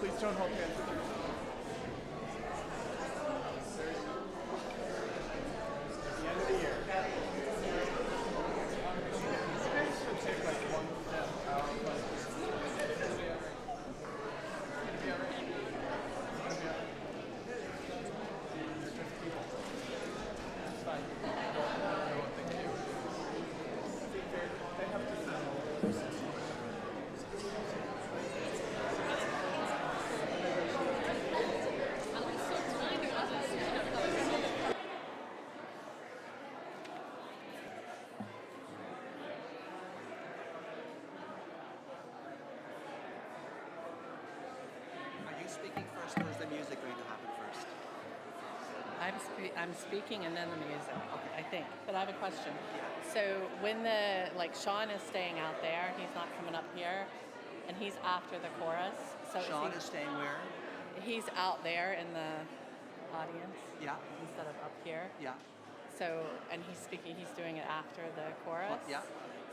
Please don't hold hands with them. At the end of the year. This should take like one step out. It'll be alright. It'll be alright. It'll be alright. They're just people. It's fine. I don't know what they do. I think they have to know. Are you speaking first, or is the music going to happen first? I'm speaking and then the music. Okay. I think. But I have a question. Yeah. So when Sean is staying out there, he's not coming up here, and he's after the chorus. So Sean is staying where? he's out there in the audience Yeah. instead of up here. Yeah. So and he's doing it after the chorus. Yeah.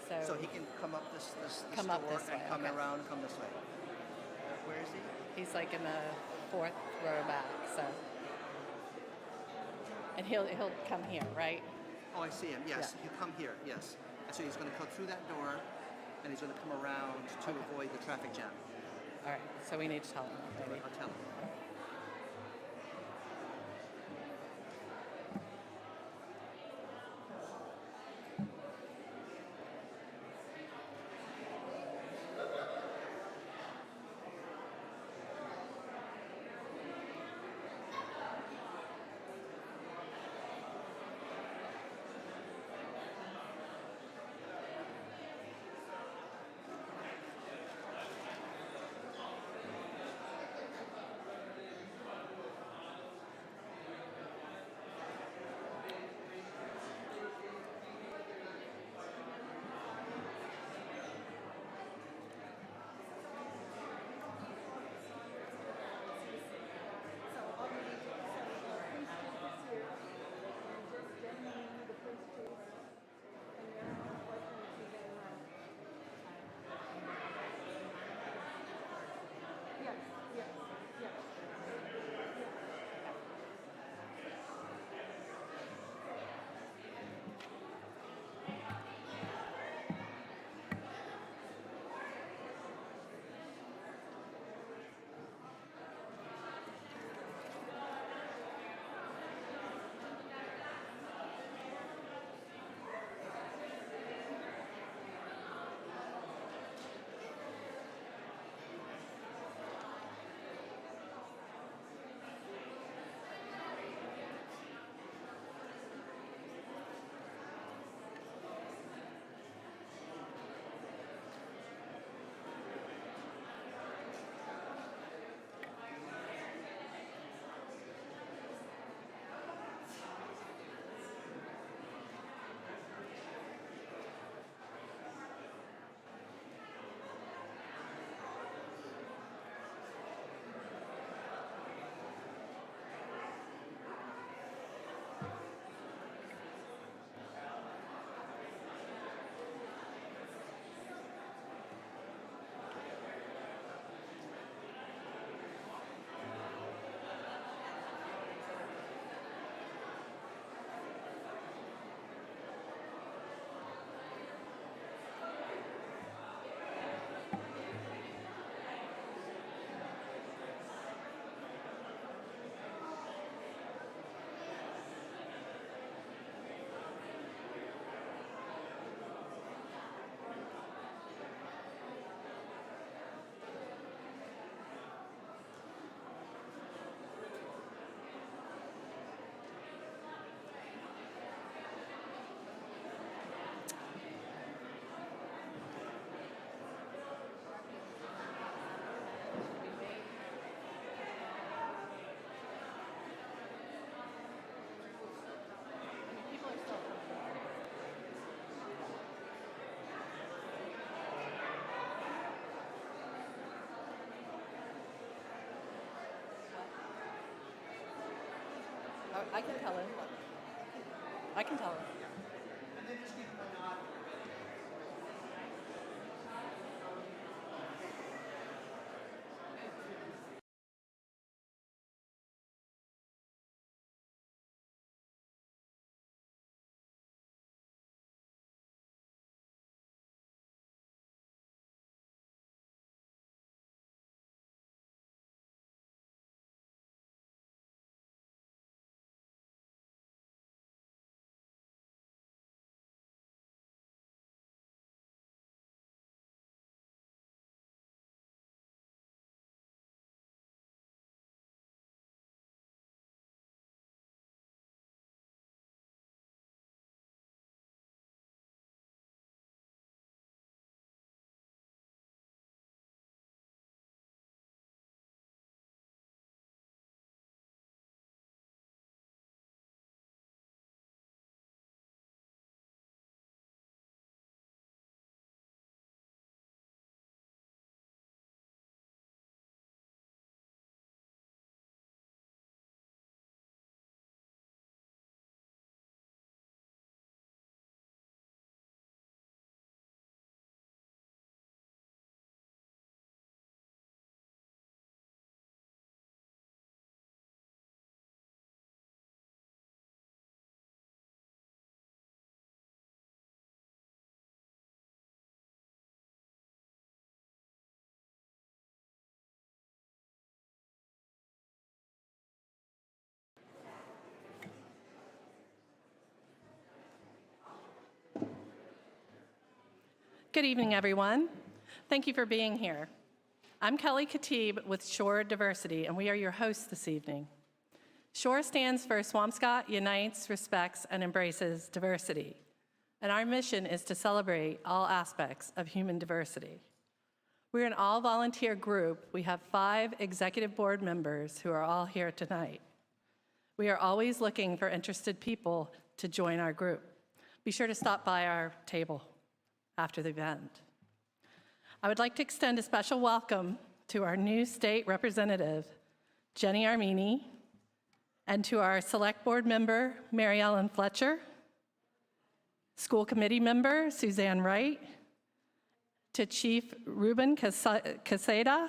So, So he can come up this Come door up this and way, come okay. around and come this way. Where is he? he's like in the fourth row back. So and he'll come here, right? Oh, I see him. Yes, Yeah. he'll come here. Yes, and so he's going to come through that door, and he's going to come around to avoid the traffic jam. All right. So we need to tell him. Maybe. I'll tell him. I can tell him. I can tell him. And then just give him a nod. Good evening, everyone. Thank you for being here. I'm Kelly Khatib with S.U.R.E Diversity, and we are your hosts this evening. S.U.R.E stands for Swampscott Unites, Respects, and Embraces Diversity, and our mission is to celebrate all aspects of human diversity. We're an all-volunteer group. We have 5 executive board members who are all here tonight. We are always looking for interested people to join our group. Be sure to stop by our table after the event. I would like to extend a special welcome to our new state representative, Jenny Armini, and to our select board member, Mary Ellen Fletcher, school committee member, Suzanne Wright, to Chief Ruben Caseda,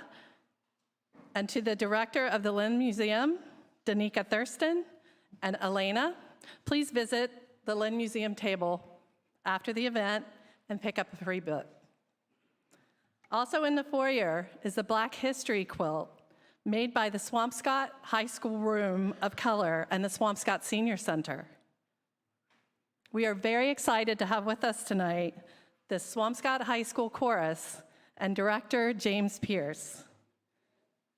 and to the director of the Lynn Museum, Danica Thurston, and Elena. Please visit the Lynn Museum table after the event and pick up a free book. Also in the foyer is the Black History quilt made by the Swampscott High School Room of Color and the Swampscott Senior Center. We are very excited to have with us tonight the Swampscott High School Chorus and Director James Pierce,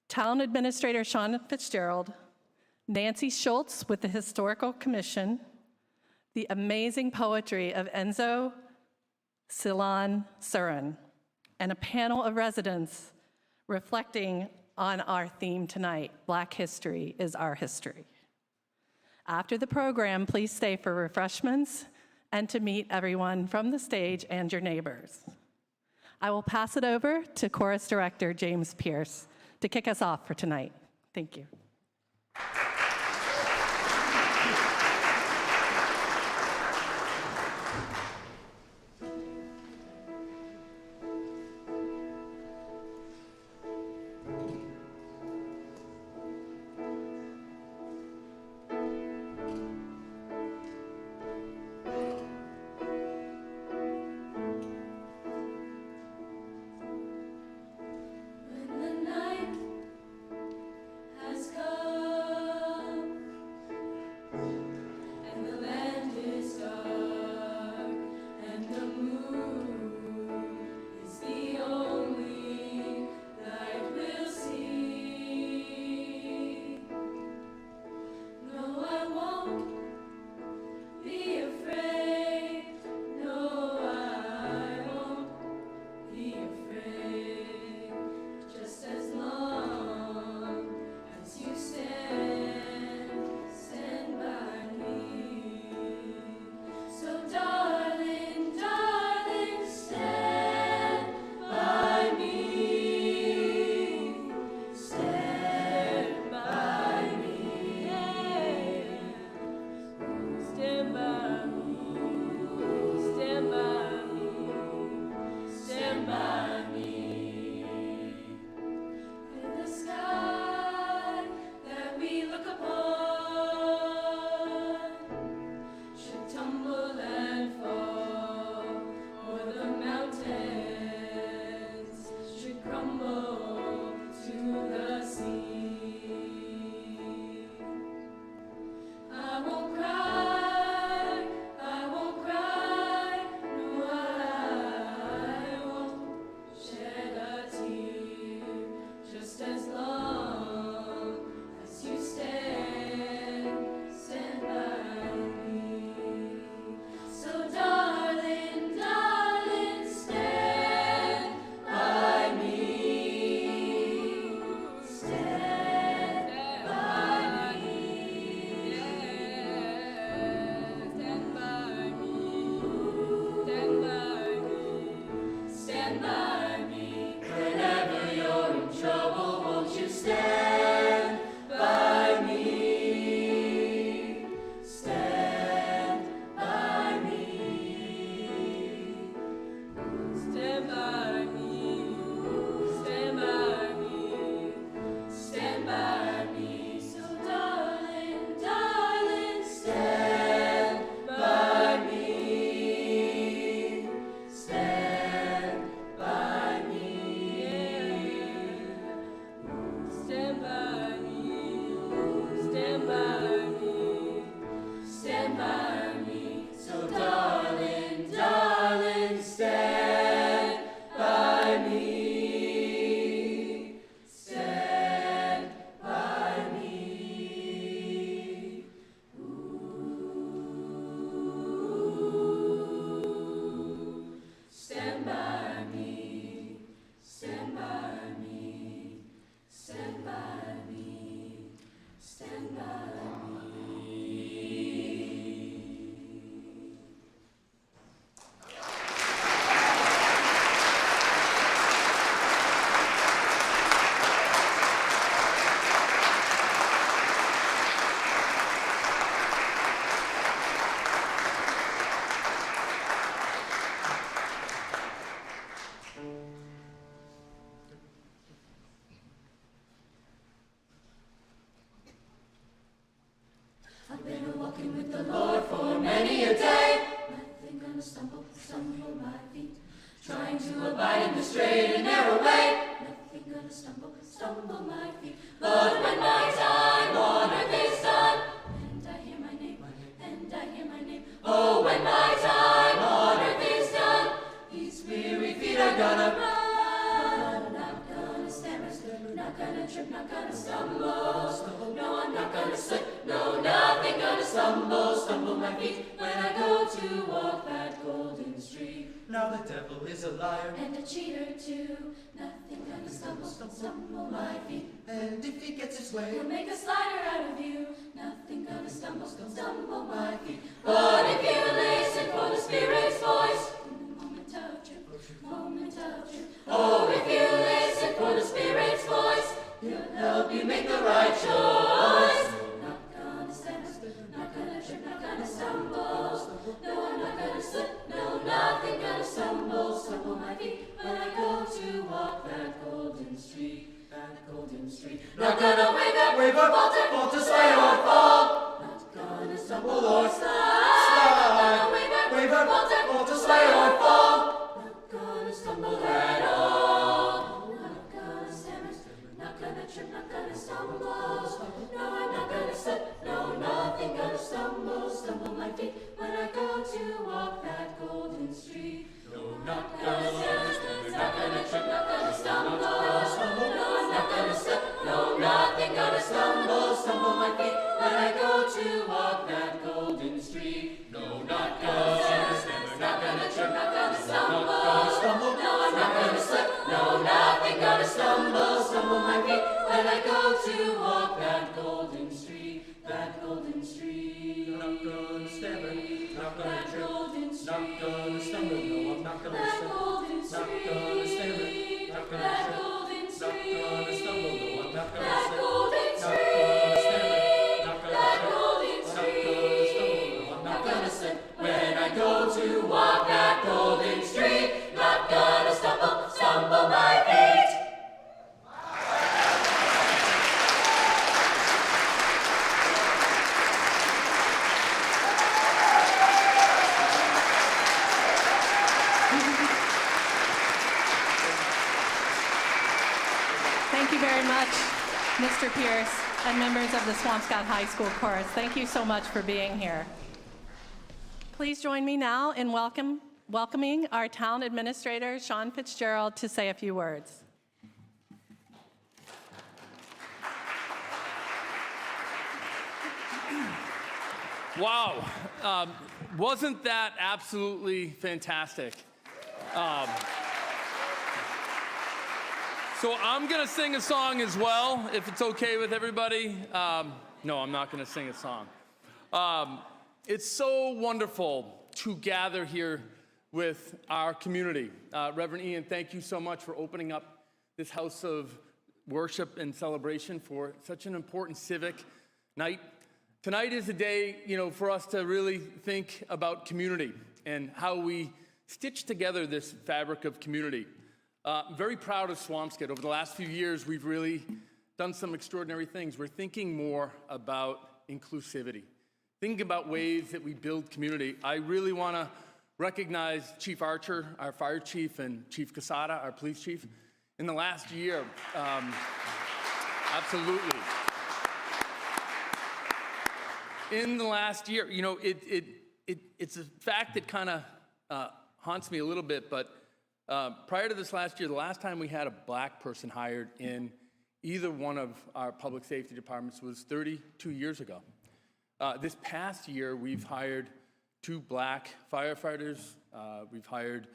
Town Administrator Sean Fitzgerald, Nancy Schultz with the Historical Commission, the amazing poetry of Enzo Surin, and a panel of residents reflecting on our theme tonight, Black History is Our History. After the program, please stay for refreshments and to meet everyone from the stage and your neighbors. I will pass it over to Chorus Director James Pierce to kick us off for tonight. Thank you. Has come. walking with the Lord for many a day. Nothing gonna stumble my feet. Trying to abide in the straight and narrow way. Nothing gonna stumble my feet. But when my time on earth is done, and I hear my name, oh, when my time on earth is done, these weary feet are gonna run. Not gonna stammer, not gonna trip, not gonna stumble. No, I'm not gonna slip, no, nothing gonna stumble my feet when I go to walk that golden street. Now the devil is a liar, And a cheater too. Nothing gonna stumble my feet. and if he gets his way, He'll make a slider out of you. Nothing gonna stumble my feet. But if you listen for the Spirit's voice, in the moment of truth, oh, if you listen for the Spirit's voice, He'll help you make the right choice. Not gonna stammer, not gonna trip, not gonna stumble. No, I'm not gonna slip, no, nothing gonna stumble my feet when I go to walk that golden street. Not gonna waver, falter, sway or fall. Not gonna stumble or slide. Not gonna waver, falter, sway or fall. Not gonna stumble at all. Not gonna stammer, not gonna trip, not gonna stumble. No, I'm not gonna slip, no, nothing gonna stumble my feet when I go to walk that golden street. No, not gonna stammer, not gonna trip, not gonna stumble. No, I'm not gonna slip, no, nothing gonna stumble my feet when I go to walk that golden street. No, not gonna stammer, not gonna trip, not gonna stumble. No, I'm not gonna slip, no, nothing gonna stumble my feet when I go to walk that golden street, that golden street. not gonna stammer, not gonna That trip, golden street. not gonna stumble, no, I'm not gonna That slip, golden not street. gonna stammer, not gonna That trip, golden not street. gonna stumble, no, I'm not gonna That slip, golden not street. gonna stammer, not gonna That trip, golden not street. gonna stumble, no, I'm Not not gonna gonna slip when I go to walk that golden street. Not gonna stumble my feet. Thank you very much, Mr. Pierce, and members of the Swampscott High School Chorus. Thank you so much for being here. Please join me now in welcoming our town administrator, Sean Fitzgerald, to say a few words. Wow, wasn't that absolutely fantastic? So I'm gonna sing a song as well, if it's okay with everybody. No, I'm not gonna sing a song. It's so wonderful to gather here with our community. Reverend Ian, thank you so much for opening up this house of worship and celebration for such an important civic night. Tonight is a day, for us to really think about community and how we stitch together this fabric of community. I'm very proud of Swampscott. Over the last few years, we've really done some extraordinary things. We're thinking more about inclusivity, thinking about ways that we build community. I really want to recognize Chief Archer, our fire chief, and Chief Casada, our police chief. In the last year, absolutely. In the last year, it's a fact that kind of haunts me a little bit, but prior to this last year, the last time we had a black person hired in either one of our public safety departments was 32 years ago. This past year, we've hired 2 black firefighters. We've hired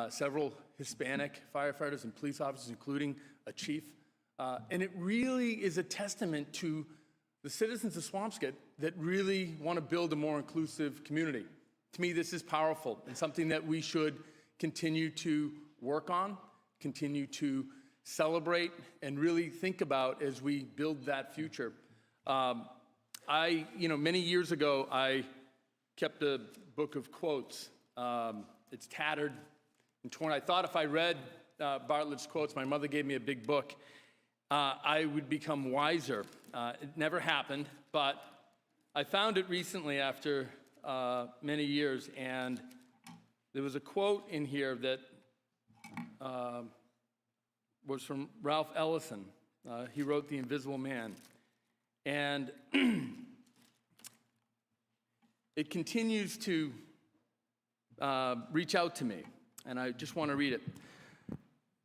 several Hispanic firefighters and police officers, including a chief. And it really is a testament to the citizens of Swampscott that really want to build a more inclusive community. To me, this is powerful and something that we should continue to work on, continue to celebrate, and really think about as we build that future. Many years ago, I kept a book of quotes. It's tattered and torn. I thought if I read Bartlett's quotes, my mother gave me a big book, I would become wiser. It never happened, but I found it recently after many years, and there was a quote in here that was from Ralph Ellison. He wrote The Invisible Man. And it continues to reach out to me, and I just want to read it.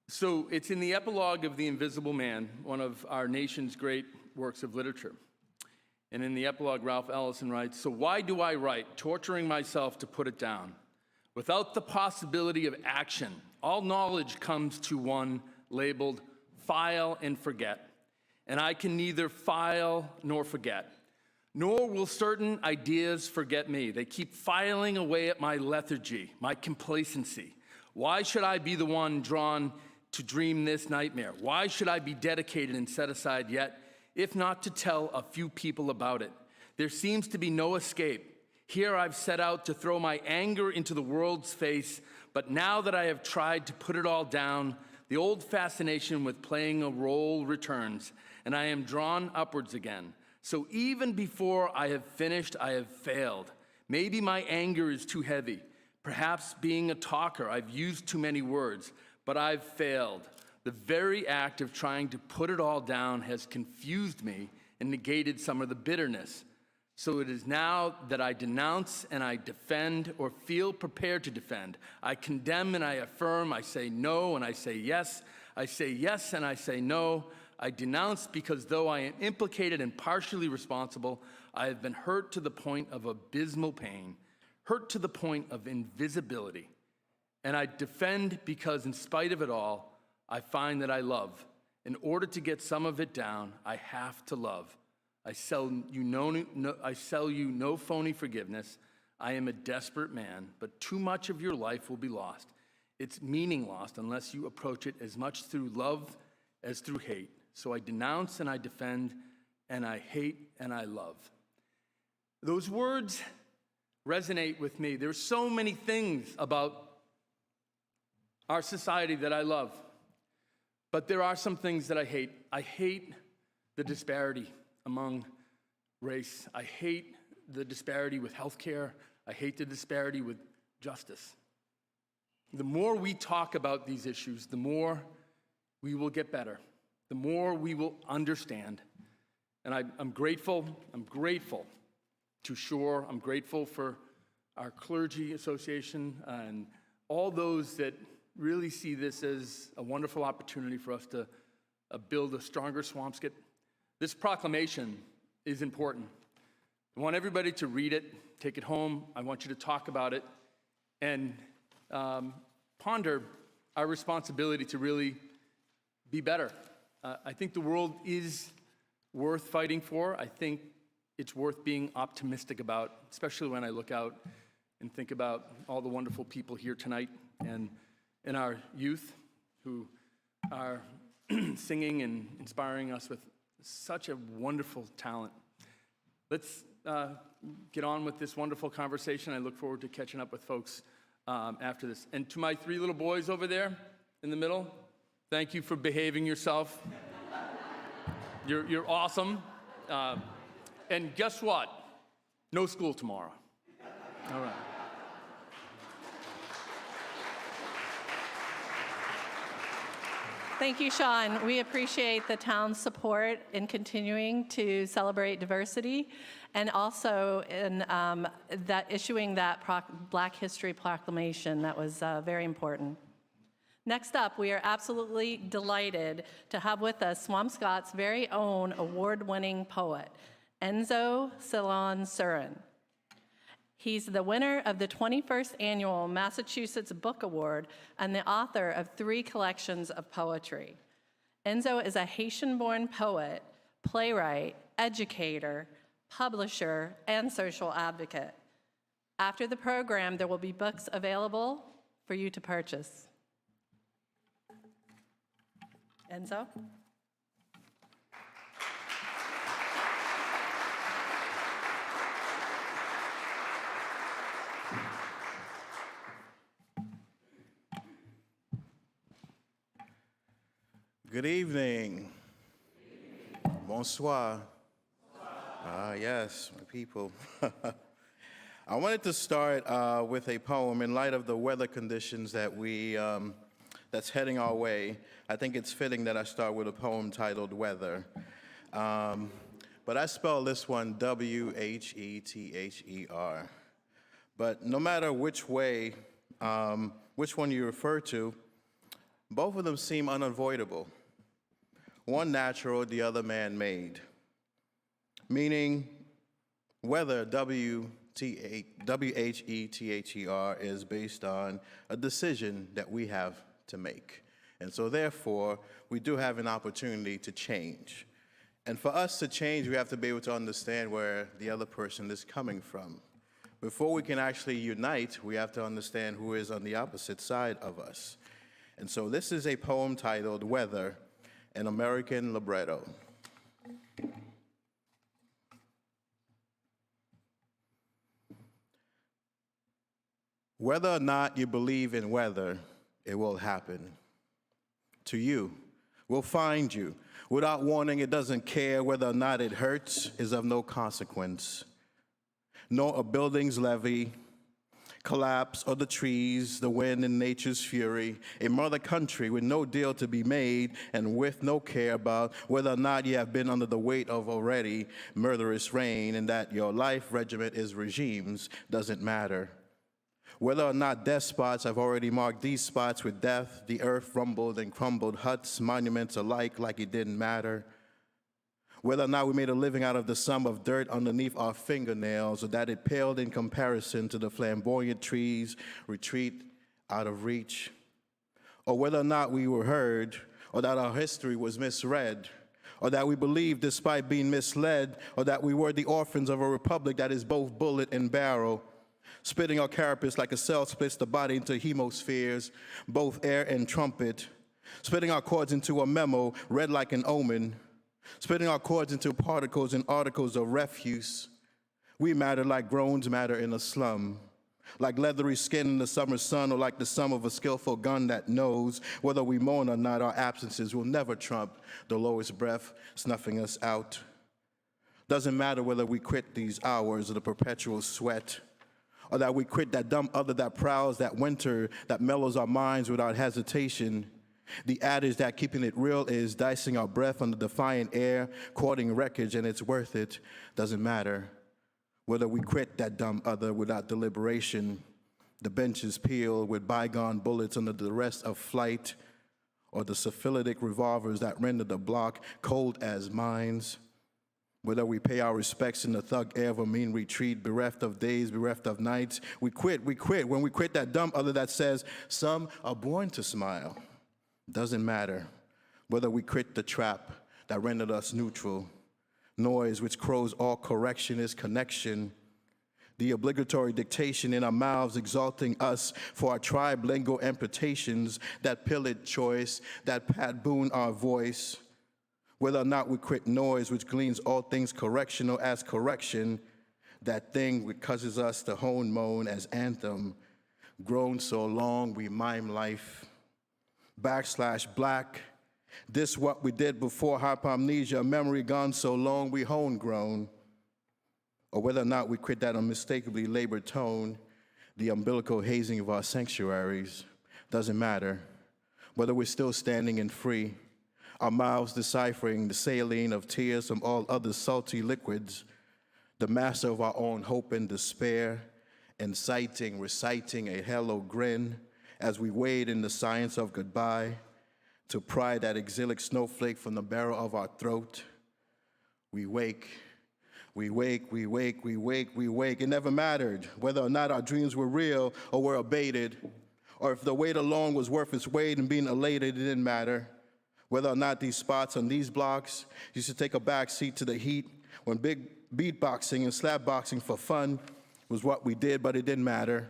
So it's in the epilogue of The Invisible Man, one of our nation's great works of literature. And in the epilogue, Ralph Ellison writes, "So why do I write, torturing myself to put it down? Without the possibility of action, all knowledge comes to one labeled file and forget. And I can neither file nor forget. Nor will certain ideas forget me. They keep filing away at my lethargy, my complacency. Why should I be the one drawn to dream this nightmare? Why should I be dedicated and set aside yet, if not to tell a few people about it? There seems to be no escape. Here I've set out to throw my anger into the world's face, but now that I have tried to put it all down, the old fascination with playing a role returns, and I am drawn upwards again. So even before I have finished, I have failed. Maybe my anger is too heavy. Perhaps being a talker, I've used too many words, but I've failed. The very act of trying to put it all down has confused me and negated some of the bitterness. So it is now that I denounce and I defend, or feel prepared to defend. I condemn and I affirm. I say no and I say yes. I say yes and I say no. I denounce because though I am implicated and partially responsible, I have been hurt to the point of abysmal pain, hurt to the point of invisibility. And I defend because in spite of it all, I find that I love. In order to get some of it down, I have to love. I sell you no phony forgiveness. I am a desperate man, but too much of your life will be lost. Its meaning lost unless you approach it as much through love as through hate. So I denounce and I defend, and I hate and I love." Those words resonate with me. There's so many things about our society that I love, but there are some things that I hate. I hate the disparity among race. I hate the disparity with healthcare. I hate the disparity with justice. The more we talk about these issues, the more we will get better, the more we will understand. And I'm grateful to S.U.R.E. I'm grateful for our clergy association and all those that really see this as a wonderful opportunity for us to build a stronger Swampscott. This proclamation is important. I want everybody to read it, take it home. I want you to talk about it and ponder our responsibility to really be better. I think the world is worth fighting for. I think it's worth being optimistic about, especially when I look out and think about all the wonderful people here tonight and our youth who are singing and inspiring us with such a wonderful talent. Let's get on with this wonderful conversation. I look forward to catching up with folks after this. And to my 3 little boys over there in the middle, thank you for behaving yourself. You're awesome. And guess what? No school tomorrow. All right. Thank you, Sean. We appreciate the town's support in continuing to celebrate diversity, and also in issuing that Black History Proclamation. That was very important. Next up, we are absolutely delighted to have with us Swampscott's very own award-winning poet, Enzo Surin. He's the winner of the 21st Annual Massachusetts Book Award and the author of 3 collections of poetry. Enzo is a Haitian-born poet, playwright, educator, publisher, and social advocate. After the program, there will be books available for you to purchase. Enzo? Good evening. Bonsoir. Yes, my people. I wanted to start with a poem in light of the weather conditions that's heading our way. I think it's fitting that I start with a poem titled Weather. But I spell this one W-H-E-T-H-E-R. But no matter which way, which one you refer to, both of them seem unavoidable. One natural, the other man-made. Meaning, weather, W-H-E-T-H-E-R, is based on a decision that we have to make. And so therefore, we do have an opportunity to change. And for us to change, we have to be able to understand where the other person is coming from. Before we can actually unite, we have to understand who is on the opposite side of us. And so this is a poem titled Weather, an American Libretto. Whether or not you believe in weather, it will happen. To you, will find you. Without warning, it doesn't care whether or not it hurts, is of no consequence. Nor a building's levee, collapse, or the trees, the wind and nature's fury, a mother country with no deal to be made and with no care about whether or not you have been under the weight of already murderous rain and that your life regiment is regimes doesn't matter. Whether or not despots have already marked these spots with death, the earth rumbled and crumbled, huts, monuments alike, like it didn't matter. Whether or not we made a living out of the sum of dirt underneath our fingernails, or that it paled in comparison to the flamboyant trees, retreat out of reach. Or whether or not we were heard, or that our history was misread, or that we believed despite being misled, or that we were the orphans of a republic that is both bullet and barrel. Spitting our carapace like a cell splits the body into hemospheres, both air and trumpet. Spitting our chords into a memo, read like an omen. Spitting our chords into particles and articles of refuse. We matter like groans matter in a slum. Like leathery skin in the summer sun, or like the sum of a skillful gun that knows whether we moan or not, our absences will never trump the lowest breath snuffing us out. Doesn't matter whether we quit these hours of the perpetual sweat, or that we quit that dumb other that prowls that winter, that mellows our minds without hesitation. The adage that keeping it real is dicing our breath on the defiant air, quoting wreckage, and it's worth it. Doesn't matter whether we quit that dumb other without deliberation, the benches peeled with bygone bullets under the rest of flight, or the syphilitic revolvers that render the block cold as mines. Whether we pay our respects in the thug air of a mean retreat, bereft of days, bereft of nights, we quit. When we quit that dumb other that says, some are born to smile. Doesn't matter whether we quit the trap that rendered us neutral. Noise which crows all correction is connection. The obligatory dictation in our mouths exalting us for our tribe lingo amputations that pillage choice, that pat boon our voice. Whether or not we quit noise which gleans all things correctional as correction, that thing which causes us to hone moan as anthem, grown so long we mime life. /black, this what we did before hypomnesia, memory gone so long we homegrown. Or whether or not we quit that unmistakably labored tone, the umbilical hazing of our sanctuaries, doesn't matter. Whether we're still standing and free, our mouths deciphering the saline of tears from all other salty liquids, the master of our own hope and despair, inciting, reciting a hello grin as we wade in the science of goodbye to pry that exilic snowflake from the barrel of our throat. We wake. It never mattered whether or not our dreams were real or were abated, or if the wait alone was worth its weight in being elated, it didn't matter. Whether or not these spots on these blocks used to take a back seat to the heat when big beatboxing and slap boxing for fun was what we did, but it didn't matter.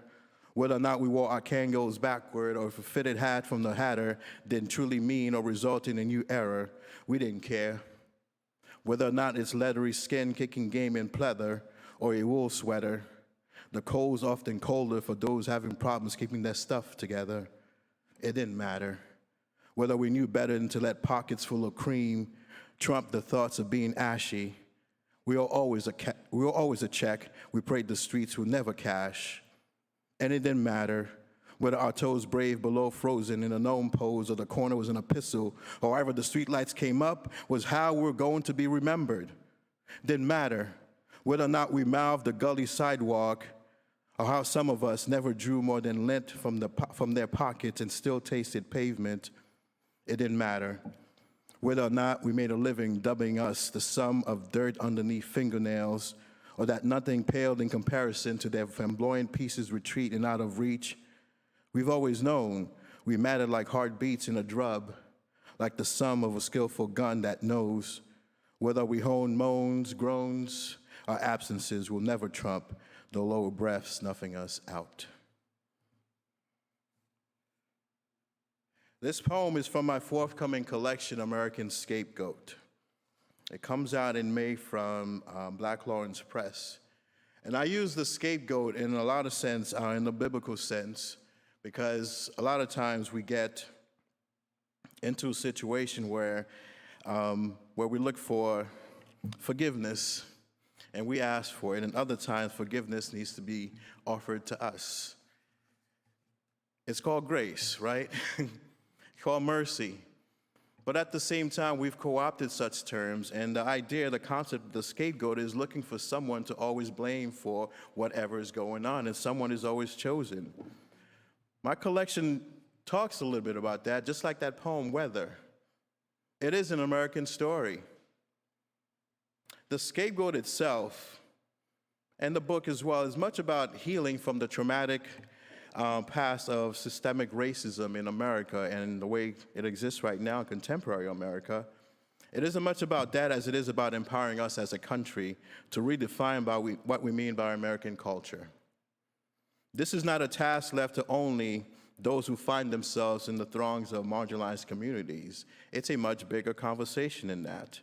Whether or not we wore our Kangos backward, or if a fitted hat from the hatter didn't truly mean or result in a new era, we didn't care. Whether or not it's leathery skin kicking game in pleather or a wool sweater, the cold's often colder for those having problems keeping their stuff together. It didn't matter. Whether we knew better than to let pockets full of cream trump the thoughts of being ashy, We owe always a check. We prayed the streets would never cash. And it didn't matter whether our toes brave below frozen in a gnome pose or the corner was an epistle. However, the streetlights came up was how we're going to be remembered. Didn't matter whether or not we mouthed the gully sidewalk or how some of us never drew more than lint from their pockets and still tasted pavement. It didn't matter whether or not we made a living dubbing us the sum of dirt underneath fingernails, or that nothing paled in comparison to their flamboyant pieces retreat and out of reach. We've always known we mattered like heartbeats in a drub, like the sum of a skillful gun that knows whether we hone moans, groans, our absences will never trump the lower breath snuffing us out. This poem is from my forthcoming collection, American Scapegoat. It comes out in May from Black Lawrence Press. And I use the scapegoat in a lot of sense, in the biblical sense, because a lot of times we get into a situation where we look for forgiveness and we ask for it, and other times forgiveness needs to be offered to us. It's called grace, right? It's called mercy. But at the same time, we've co-opted such terms, and the idea, the concept of the scapegoat is looking for someone to always blame for whatever is going on, and someone is always chosen. My collection talks a little bit about that, just like that poem, Weather. It is an American story. The scapegoat itself, and the book as well, is much about healing from the traumatic past of systemic racism in America and the way it exists right now in contemporary America. It isn't much about that as it is about empowering us as a country to redefine what we mean by American culture. This is not a task left to only those who find themselves in the throngs of marginalized communities. It's a much bigger conversation than that.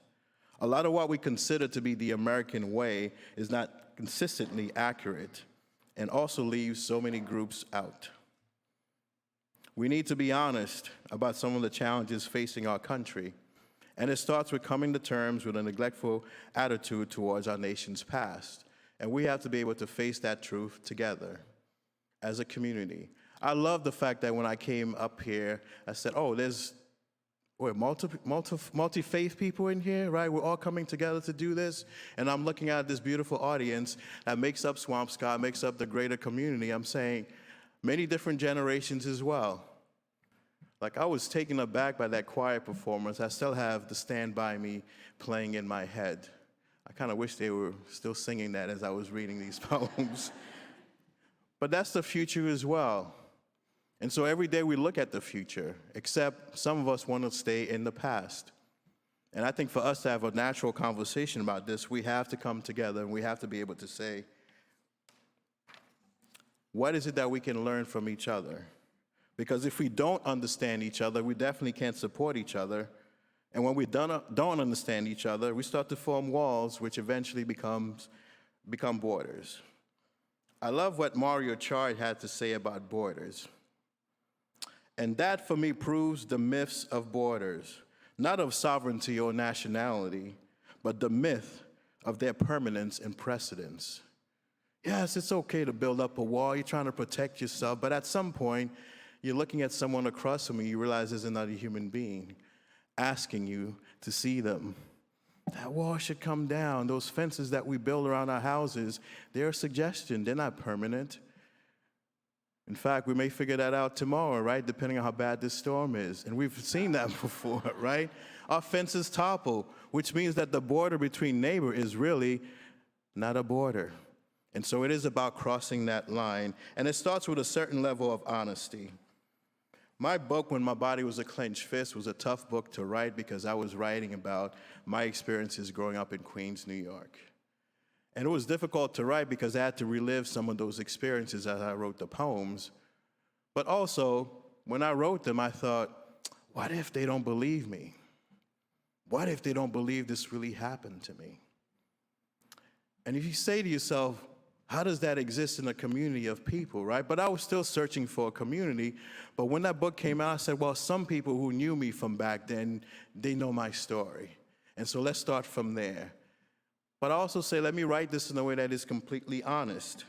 A lot of what we consider to be the American way is not consistently accurate and also leaves so many groups out. We need to be honest about some of the challenges facing our country, and it starts with coming to terms with a neglectful attitude towards our nation's past. And we have to be able to face that truth together as a community. I love the fact that when I came up here, I said, oh, there's multi-faith people in here, right? We're all coming together to do this. And I'm looking at this beautiful audience that makes up Swampscott, makes up the greater community. I'm saying many different generations as well. Like, I was taken aback by that choir performance. I still have the Stand By Me playing in my head. I kind of wish they were still singing that as I was reading these poems. But that's the future as well. And so every day we look at the future, except some of us want to stay in the past. And I think for us to have a natural conversation about this, we have to come together and we have to be able to say, what is it that we can learn from each other? Because if we don't understand each other, we definitely can't support each other. And when we don't understand each other, we start to form walls, which eventually become borders. I love what Mario Chard had to say about borders. And that, for me, proves the myths of borders, not of sovereignty or nationality, but the myth of their permanence and precedence. Yes, it's okay to build up a wall. You're trying to protect yourself, but at some point, you're looking at someone across from you, you realize there's another human being asking you to see them. That wall should come down. Those fences that we build around our houses, they're a suggestion. They're not permanent. In fact, we may figure that out tomorrow, right? Depending on how bad this storm is. And we've seen that before, right? Our fences topple, which means that the border between neighbor is really not a border. And so it is about crossing that line. And it starts with a certain level of honesty. My book, When My Body Was a Clenched Fist, was a tough book to write because I was writing about my experiences growing up in Queens, New York. And it was difficult to write because I had to relive some of those experiences as I wrote the poems. But also, when I wrote them, I thought, what if they don't believe me? What if they don't believe this really happened to me? And if you say to yourself, how does that exist in a community of people, right? But I was still searching for a community. But when that book came out, I said, well, some people who knew me from back then, they know my story. And so let's start from there. But I also say, let me write this in a way that is completely honest.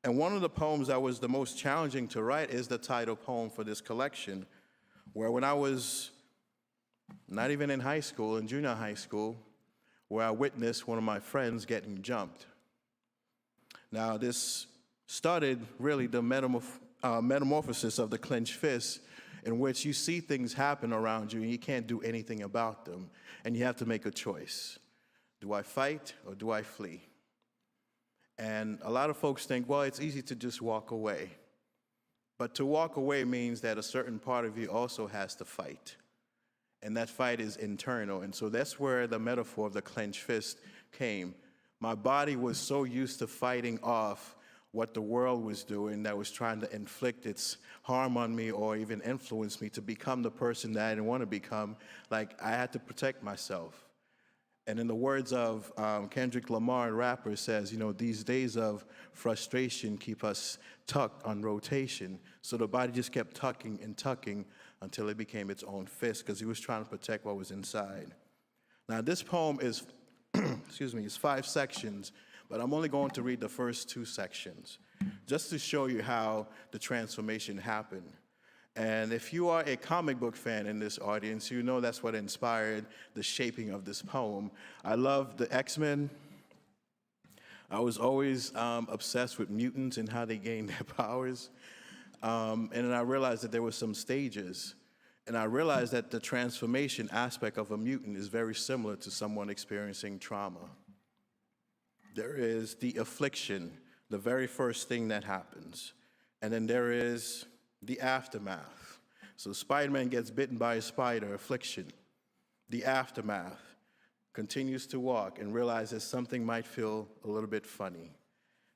And one of the poems that was the most challenging to write is the title poem for this collection, where when I was not even in high school, in junior high school, where I witnessed one of my friends getting jumped. Now, this started really the metamorphosis of the clenched fist, in which you see things happen around you and you can't do anything about them, and you have to make a choice. Do I fight or do I flee? And a lot of folks think, well, it's easy to just walk away. But to walk away means that a certain part of you also has to fight. And that fight is internal. And so that's where the metaphor of the clenched fist came. My body was so used to fighting off what the world was doing that was trying to inflict its harm on me or even influence me to become the person that I didn't want to become. Like, I had to protect myself. And in the words of Kendrick Lamar, a rapper, says, you know, these days of frustration keep us tucked on rotation. So the body just kept tucking and tucking until it became its own fist, because he was trying to protect what was inside. Now, this poem is, excuse me, is 5 sections, but I'm only going to read the first 2 sections, just to show you how the transformation happened. And if you are a comic book fan in this audience, you know that's what inspired the shaping of this poem. I love the X-Men. I was always obsessed with mutants and how they gained their powers. And then I realized that there were some stages. And I realized that the transformation aspect of a mutant is very similar to someone experiencing trauma. There is the affliction, the very first thing that happens. And then there is the aftermath. So Spider-Man gets bitten by a spider, affliction. The aftermath, continues to walk and realizes something might feel a little bit funny.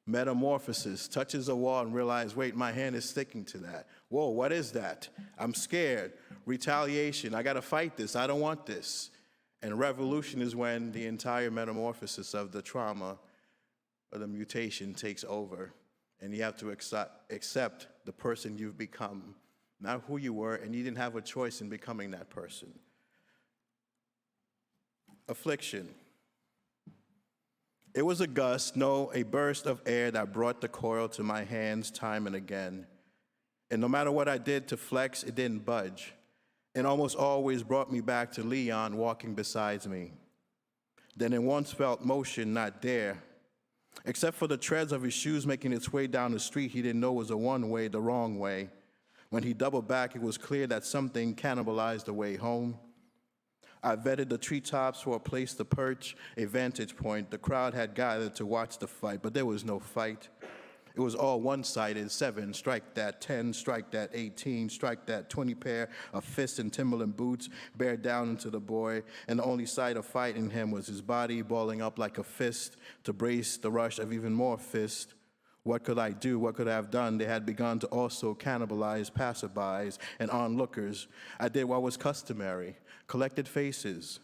Metamorphosis, touches a wall and realizes, wait, my hand is sticking to that. Whoa, what is that? I'm scared. Retaliation, I gotta fight this, I don't want this. And revolution is when the entire metamorphosis of the trauma or the mutation takes over. And you have to accept the person you've become, not who you were, and you didn't have a choice in becoming that person. Affliction. It was a gust, no, a burst of air that brought the coil to my hands time and again. And no matter what I did to flex, it didn't budge. It almost always brought me back to Leon walking beside me. Then it once felt motion not there. Except for the treads of his shoes making its way down the street he didn't know was a one-way, the wrong way. When he doubled back, it was clear that something cannibalized the way home. I vetted the treetops for a place to perch, a vantage point. The crowd had gathered to watch the fight, but there was no fight. It was all one-sided, 7, strike that, 10, strike that, 18, strike that, 20 pair of fists and Timberland boots bear down into the boy, and the only sight of fight in him was his body balling up like a fist to brace the rush of even more fists. What could I do? What could I have done? They had begun to also cannibalize passerbys and onlookers. I did what was customary, collected faces.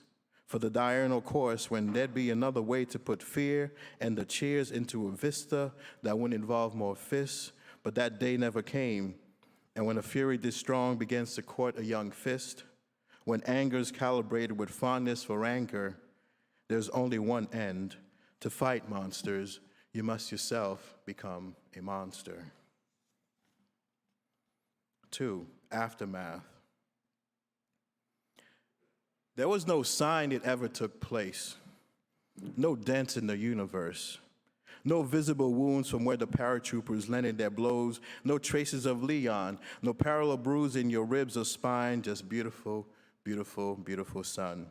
For the diurnal course, when there'd be another way to put fear and the cheers into a vista that wouldn't involve more fists, but that day never came. And when a fury this strong begins to court a young fist, when anger's calibrated with fondness for rancor, there's only one end. To fight monsters, you must yourself become a monster. 2, aftermath. There was no sign it ever took place, no dents in the universe, no visible wounds from where the paratroopers landed their blows, no traces of Leon, no parallel bruise in your ribs or spine, just beautiful, beautiful, beautiful sun.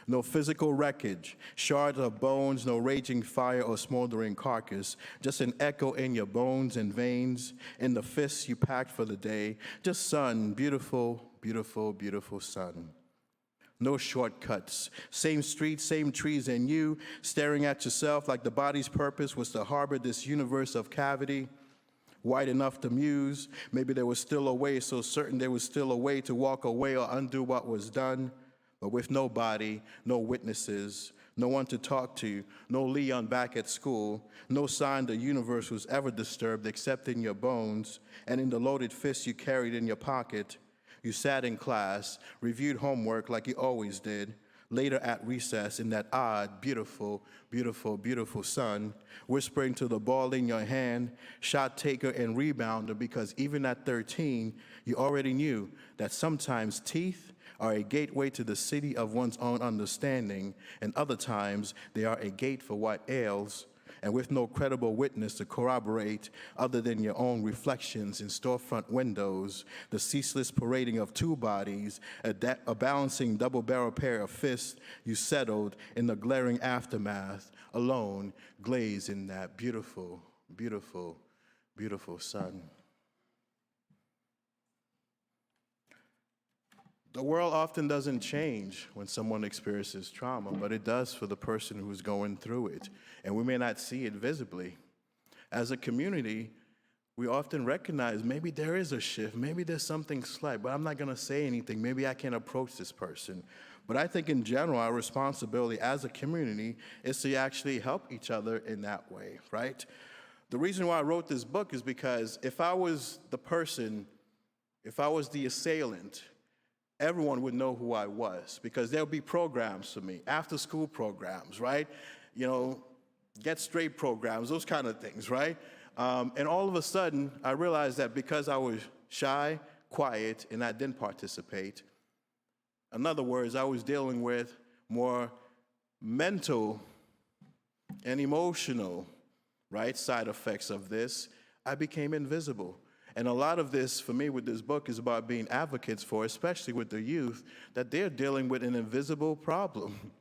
No physical wreckage, shards of bones, no raging fire or smoldering carcass, just an echo in your bones and veins, in the fists you packed for the day, just sun, beautiful, beautiful, beautiful sun. No shortcuts, same streets, same trees, and you staring at yourself like the body's purpose was to harbor this universe of cavity, wide enough to muse. Maybe there was still a way, so certain there was still a way to walk away or undo what was done, but with no body, no witnesses, no one to talk to, no Leon back at school, no sign the universe was ever disturbed except in your bones and in the loaded fist you carried in your pocket. You sat in class, reviewed homework like you always did, Later at recess, in that odd, beautiful, beautiful, beautiful sun, whispering to the ball in your hand, shot taker and rebounder, because even at 13, you already knew that sometimes teeth are a gateway to the city of one's own understanding, and other times they are a gate for what ails, and with no credible witness to corroborate other than your own reflections in storefront windows, the ceaseless parading of two bodies, a balancing double-barrel pair of fists, you settled in the glaring aftermath, alone, glazed in that beautiful, beautiful, beautiful sun. The world often doesn't change when someone experiences trauma, but it does for the person who's going through it, and we may not see it visibly. As a community, we often recognize maybe there is a shift, maybe there's something slight, but I'm not going to say anything. Maybe I can't approach this person. But I think in general, our responsibility as a community is to actually help each other in that way, right? The reason why I wrote this book is because if I was the person, if I was the assailant, everyone would know who I was, because there'll be programs for me, after school programs, right? You know, get straight programs, those kind of things, right? And all of a sudden, I realized that because I was shy, quiet, and I didn't participate, in other words, I was dealing with more mental and emotional, right, side effects of this, I became invisible. And a lot of this, for me, with this book is about being advocates for, especially with the youth, that they're dealing with an invisible problem.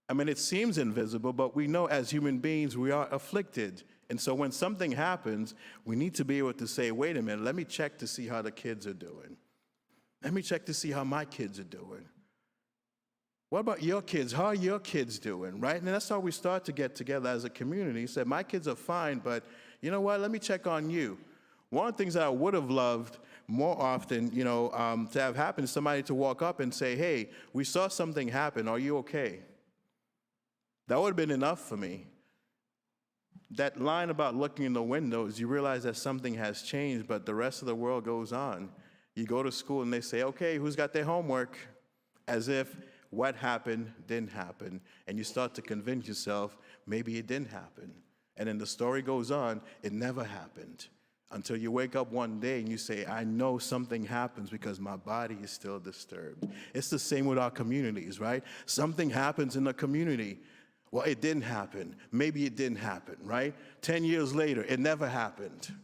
I mean, it seems invisible, but we know as human beings we are afflicted. And so when something happens, we need to be able to say, wait a minute, let me check to see how the kids are doing. Let me check to see how my kids are doing. What about your kids? How are your kids doing, right? And that's how we start to get together as a community. Say, my kids are fine, but you know what? Let me check on you. One of the things that I would have loved more often, you know, to have happened is somebody to walk up and say, hey, we saw something happen. Are you okay? That would have been enough for me. That line about looking in the windows, you realize that something has changed, but the rest of the world goes on. You go to school and they say, okay, who's got their homework? As if what happened didn't happen. And you start to convince yourself, maybe it didn't happen. And then the story goes on, it never happened. Until you wake up one day and you say, I know something happens because my body is still disturbed. It's the same with our communities, right? Something happens in the community. Well, it didn't happen. Maybe it didn't happen, right? 10 years later, it never happened.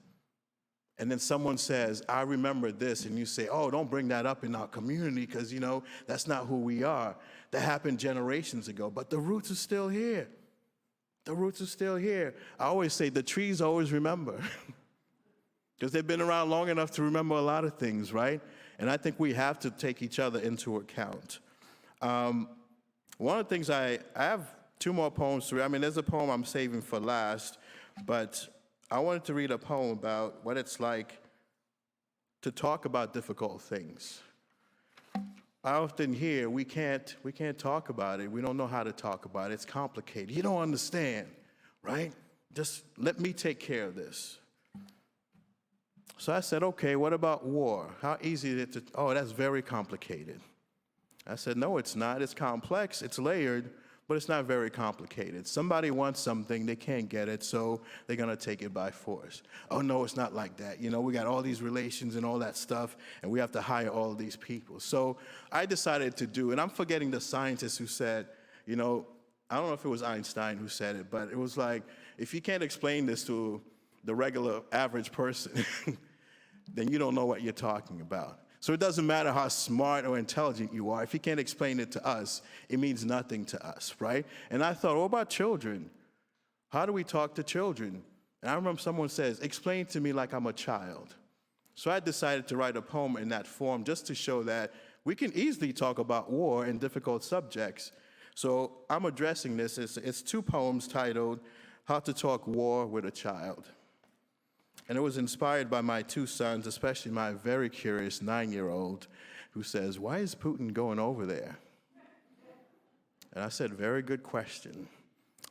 And then someone says, I remember this, and you say, oh, don't bring that up in our community because, you know, that's not who we are. That happened generations ago, but the roots are still here. The roots are still here. I always say the trees always remember. Because they've been around long enough to remember a lot of things, right? And I think we have to take each other into account. One of the things I have two more poems to read. I mean, there's a poem I'm saving for last, but I wanted to read a poem about what it's like to talk about difficult things. I often hear we can't talk about it. We don't know how to talk about it. It's complicated. You don't understand, right? Just let me take care of this. So I said, okay, what about war? How easy is it to, oh, that's very complicated. I said, no, it's not. It's complex, it's layered, but it's not very complicated. Somebody wants something, they can't get it, so they're gonna take it by force. Oh no, it's not like that. You know, we got all these relations and all that stuff, and we have to hire all these people. So I decided to do, and I'm forgetting the scientist who said, you know, I don't know if it was Einstein who said it, but it was like, if you can't explain this to the regular average person, then you don't know what you're talking about. So it doesn't matter how smart or intelligent you are. If you can't explain it to us, it means nothing to us, right? And I thought, what about children? How do we talk to children? And I remember someone says, explain to me like I'm a child. So I decided to write a poem in that form just to show that we can easily talk about war and difficult subjects. So I'm addressing this. It's two poems titled, How to Talk War with a Child. And it was inspired by my two sons, especially my very curious 9-year-old, who says, why is Putin going over there? And I said, very good question.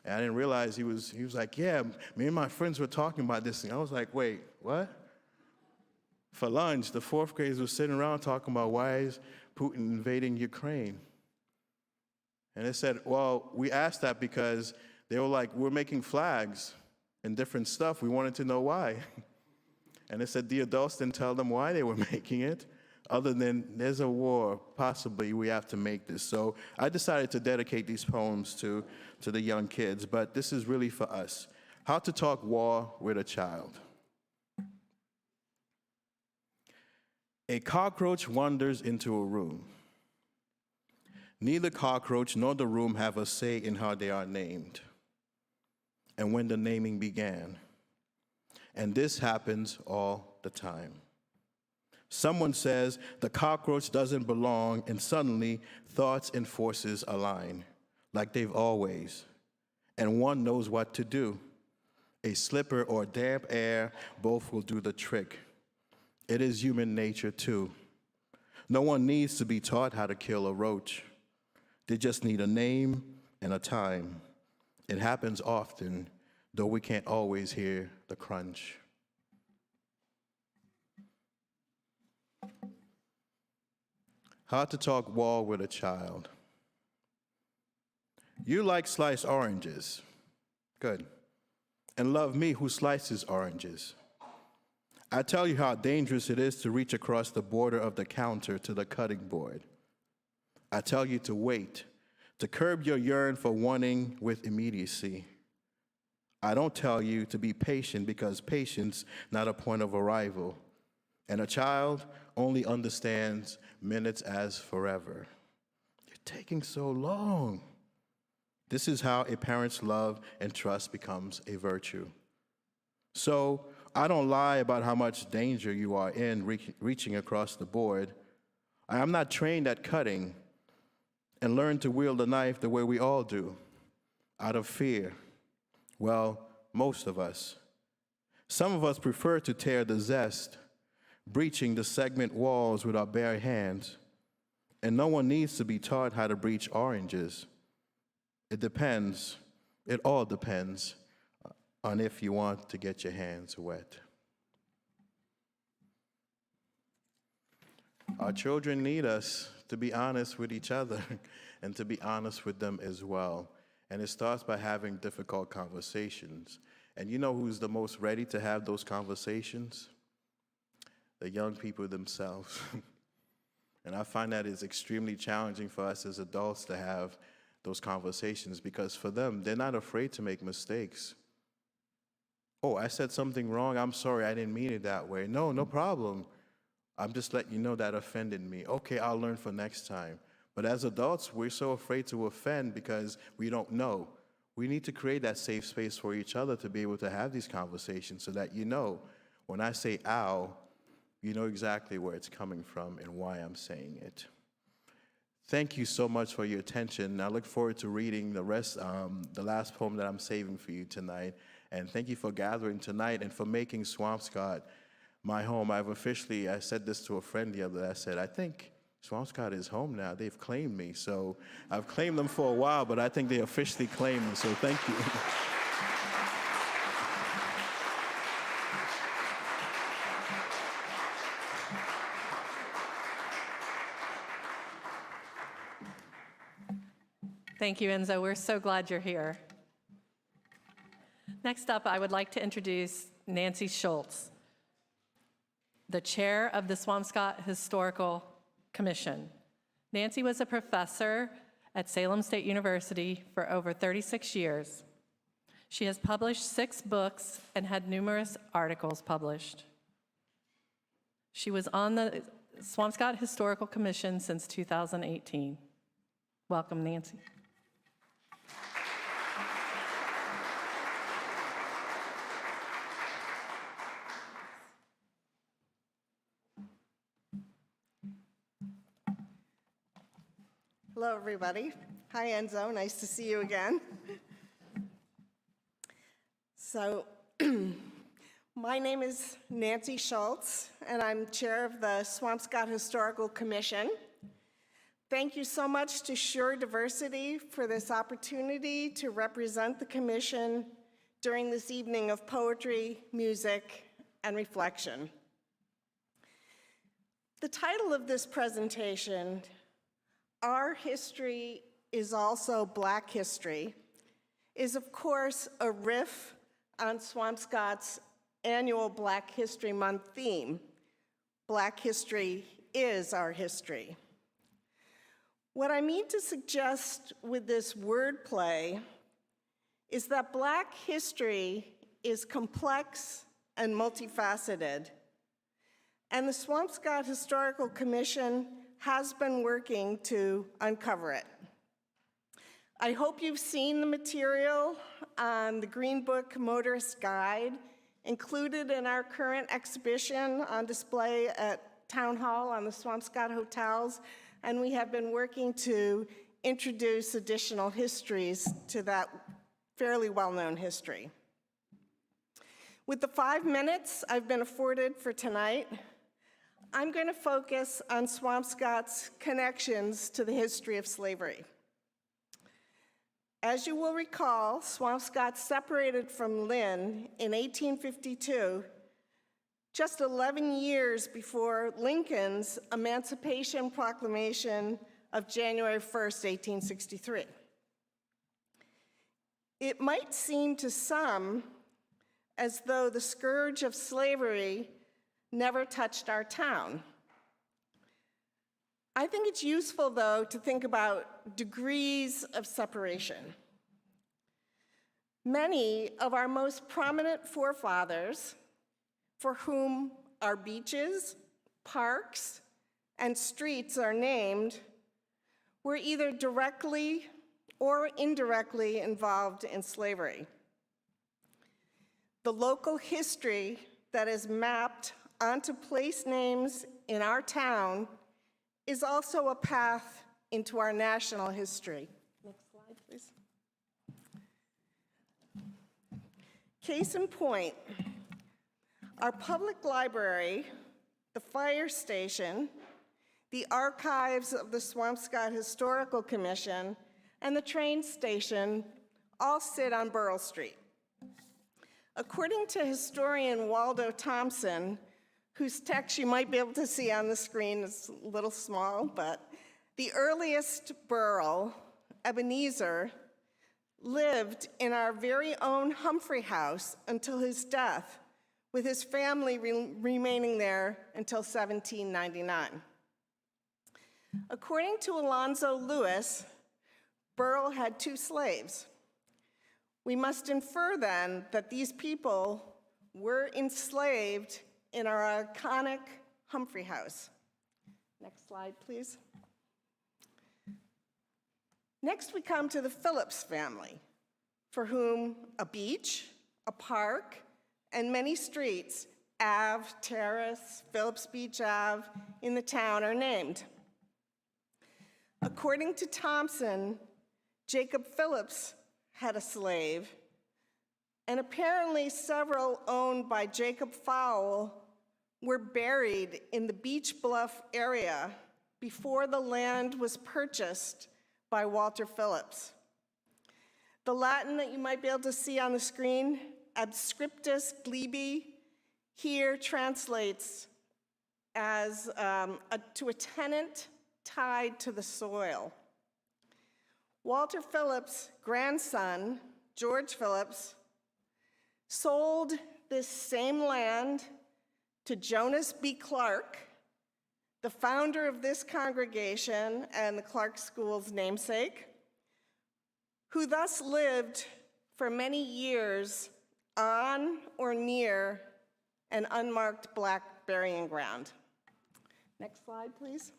And I didn't realize he was like, yeah, me and my friends were talking about this thing. I was like, wait, what? For lunch, the fourth graders were sitting around talking about why is Putin invading Ukraine? And they said, well, we asked that because they were like, we're making flags and different stuff. We wanted to know why. And they said the adults didn't tell them why they were making it, other than there's a war, possibly we have to make this. So I decided to dedicate these poems to the young kids, but this is really for us. How to talk war with a child. A cockroach wanders into a room. Neither cockroach nor the room have a say in how they are named and when the naming began. And this happens all the time. Someone says the cockroach doesn't belong, and suddenly thoughts and forces align, like they've always. And one knows what to do. A slipper or damp air, both will do the trick. It is human nature too. No one needs to be taught how to kill a roach. They just need a name and a time. It happens often, though we can't always hear the crunch. How to talk war with a child. You like sliced oranges. Good. And love me who slices oranges. I tell you how dangerous it is to reach across the border of the counter to the cutting board. I tell you to wait, to curb your yearn for wanting with immediacy. I don't tell you to be patient because patience not a point of arrival. And a child only understands minutes as forever. You're taking so long. This is how a parent's love and trust becomes a virtue. So I don't lie about how much danger you are in reaching across the board. I am not trained at cutting and learned to wield a knife the way we all do, out of fear. Well, most of us. Some of us prefer to tear the zest, breaching the segment walls with our bare hands. And no one needs to be taught how to breach oranges. It depends, it all depends on if you want to get your hands wet. Our children need us to be honest with each other and to be honest with them as well. And it starts by having difficult conversations. And you know who's the most ready to have those conversations? The young people themselves. And I find that it's extremely challenging for us as adults to have those conversations because for them, they're not afraid to make mistakes. Oh, I said something wrong. I'm sorry. I didn't mean it that way. No, no problem. I'm just letting you know that offended me. Okay, I'll learn for next time. But as adults, we're so afraid to offend because we don't know. We need to create that safe space for each other to be able to have these conversations so that you know, when I say ow, you know exactly where it's coming from and why I'm saying it. Thank you so much for your attention. I look forward to reading the last poem that I'm saving for you tonight. And thank you for gathering tonight and for making Swampscott my home. I said this to a friend the other day. I said, I think Swampscott is home now. They've claimed me. So I've claimed them for a while, but I think they officially claimed me. So thank you. Thank you, Enzo. We're so glad you're here. Next up, I would like to introduce Nancy Schultz, the chair of the Swampscott Historical Commission. Nancy was a professor at Salem State University for over 36 years. She has published 6 books and had numerous articles published. She was on the Swampscott Historical Commission since 2018. Welcome, Nancy. Hello, everybody. Hi, Enzo. Nice to see you again. So, my name is Nancy Schultz, and I'm chair of the Swampscott Historical Commission. Thank you so much to S.U.R.E Diversity for this opportunity to represent the commission during this evening of poetry, music, and reflection. The title of this presentation, Our History is also Black history is, of course, a riff on Swampscott's annual Black History Month theme, Black history is our history. What I mean to suggest with this wordplay is that Black history is complex and multifaceted, and the Swampscott Historical Commission has been working to uncover it. I hope you've seen the material on the Green Book Motorist Guide included in our current exhibition on display at Town Hall on the Swampscott hotels, and we have been working to introduce additional histories to that fairly well-known history. With the 5 minutes I've been afforded for tonight, I'm going to focus on Swampscott's connections to the history of slavery. As you will recall, Swampscott separated from Lynn in 1852, just 11 years before Lincoln's Emancipation Proclamation of January 1st, 1863. It might seem to some as though the scourge of slavery never touched our town. I think it's useful, though, to think about degrees of separation. Many of our most prominent forefathers, for whom our beaches, parks, and streets are named, were either directly or indirectly involved in slavery. The local history that is mapped onto place names in our town is also a path into our national history. Next slide, please. Case in point, our public library, the fire station, the archives of the Swampscott Historical Commission, and the train station all sit on Burrell Street. According to historian Waldo Thompson, whose text you might be able to see on the screen, is a little small, but the earliest Burrell, Ebenezer, lived in our very own Humphrey House until his death, with his family remaining there until 1799. According to Alonzo Lewis, Burrell had 2 slaves. We must infer then that these people were enslaved in our iconic Humphrey House. Next slide, please. Next, we come to the Phillips family, for whom a beach, a park, and many streets, Ave, Terrace, Phillips Beach Ave, in the town are named. According to Thompson, Jacob Phillips had a slave, and apparently several owned by Jacob Fowle were buried in the Beach Bluff area before the land was purchased by Walter Phillips. The Latin that you might be able to see on the screen, adscriptus glebe, here translates as to a tenant tied to the soil. Walter Phillips' grandson, George Phillips, sold this same land to Jonas B. Clark, the founder of this congregation and the Clark School's namesake, who thus lived for many years on or near an unmarked Black burying ground. Next slide, please.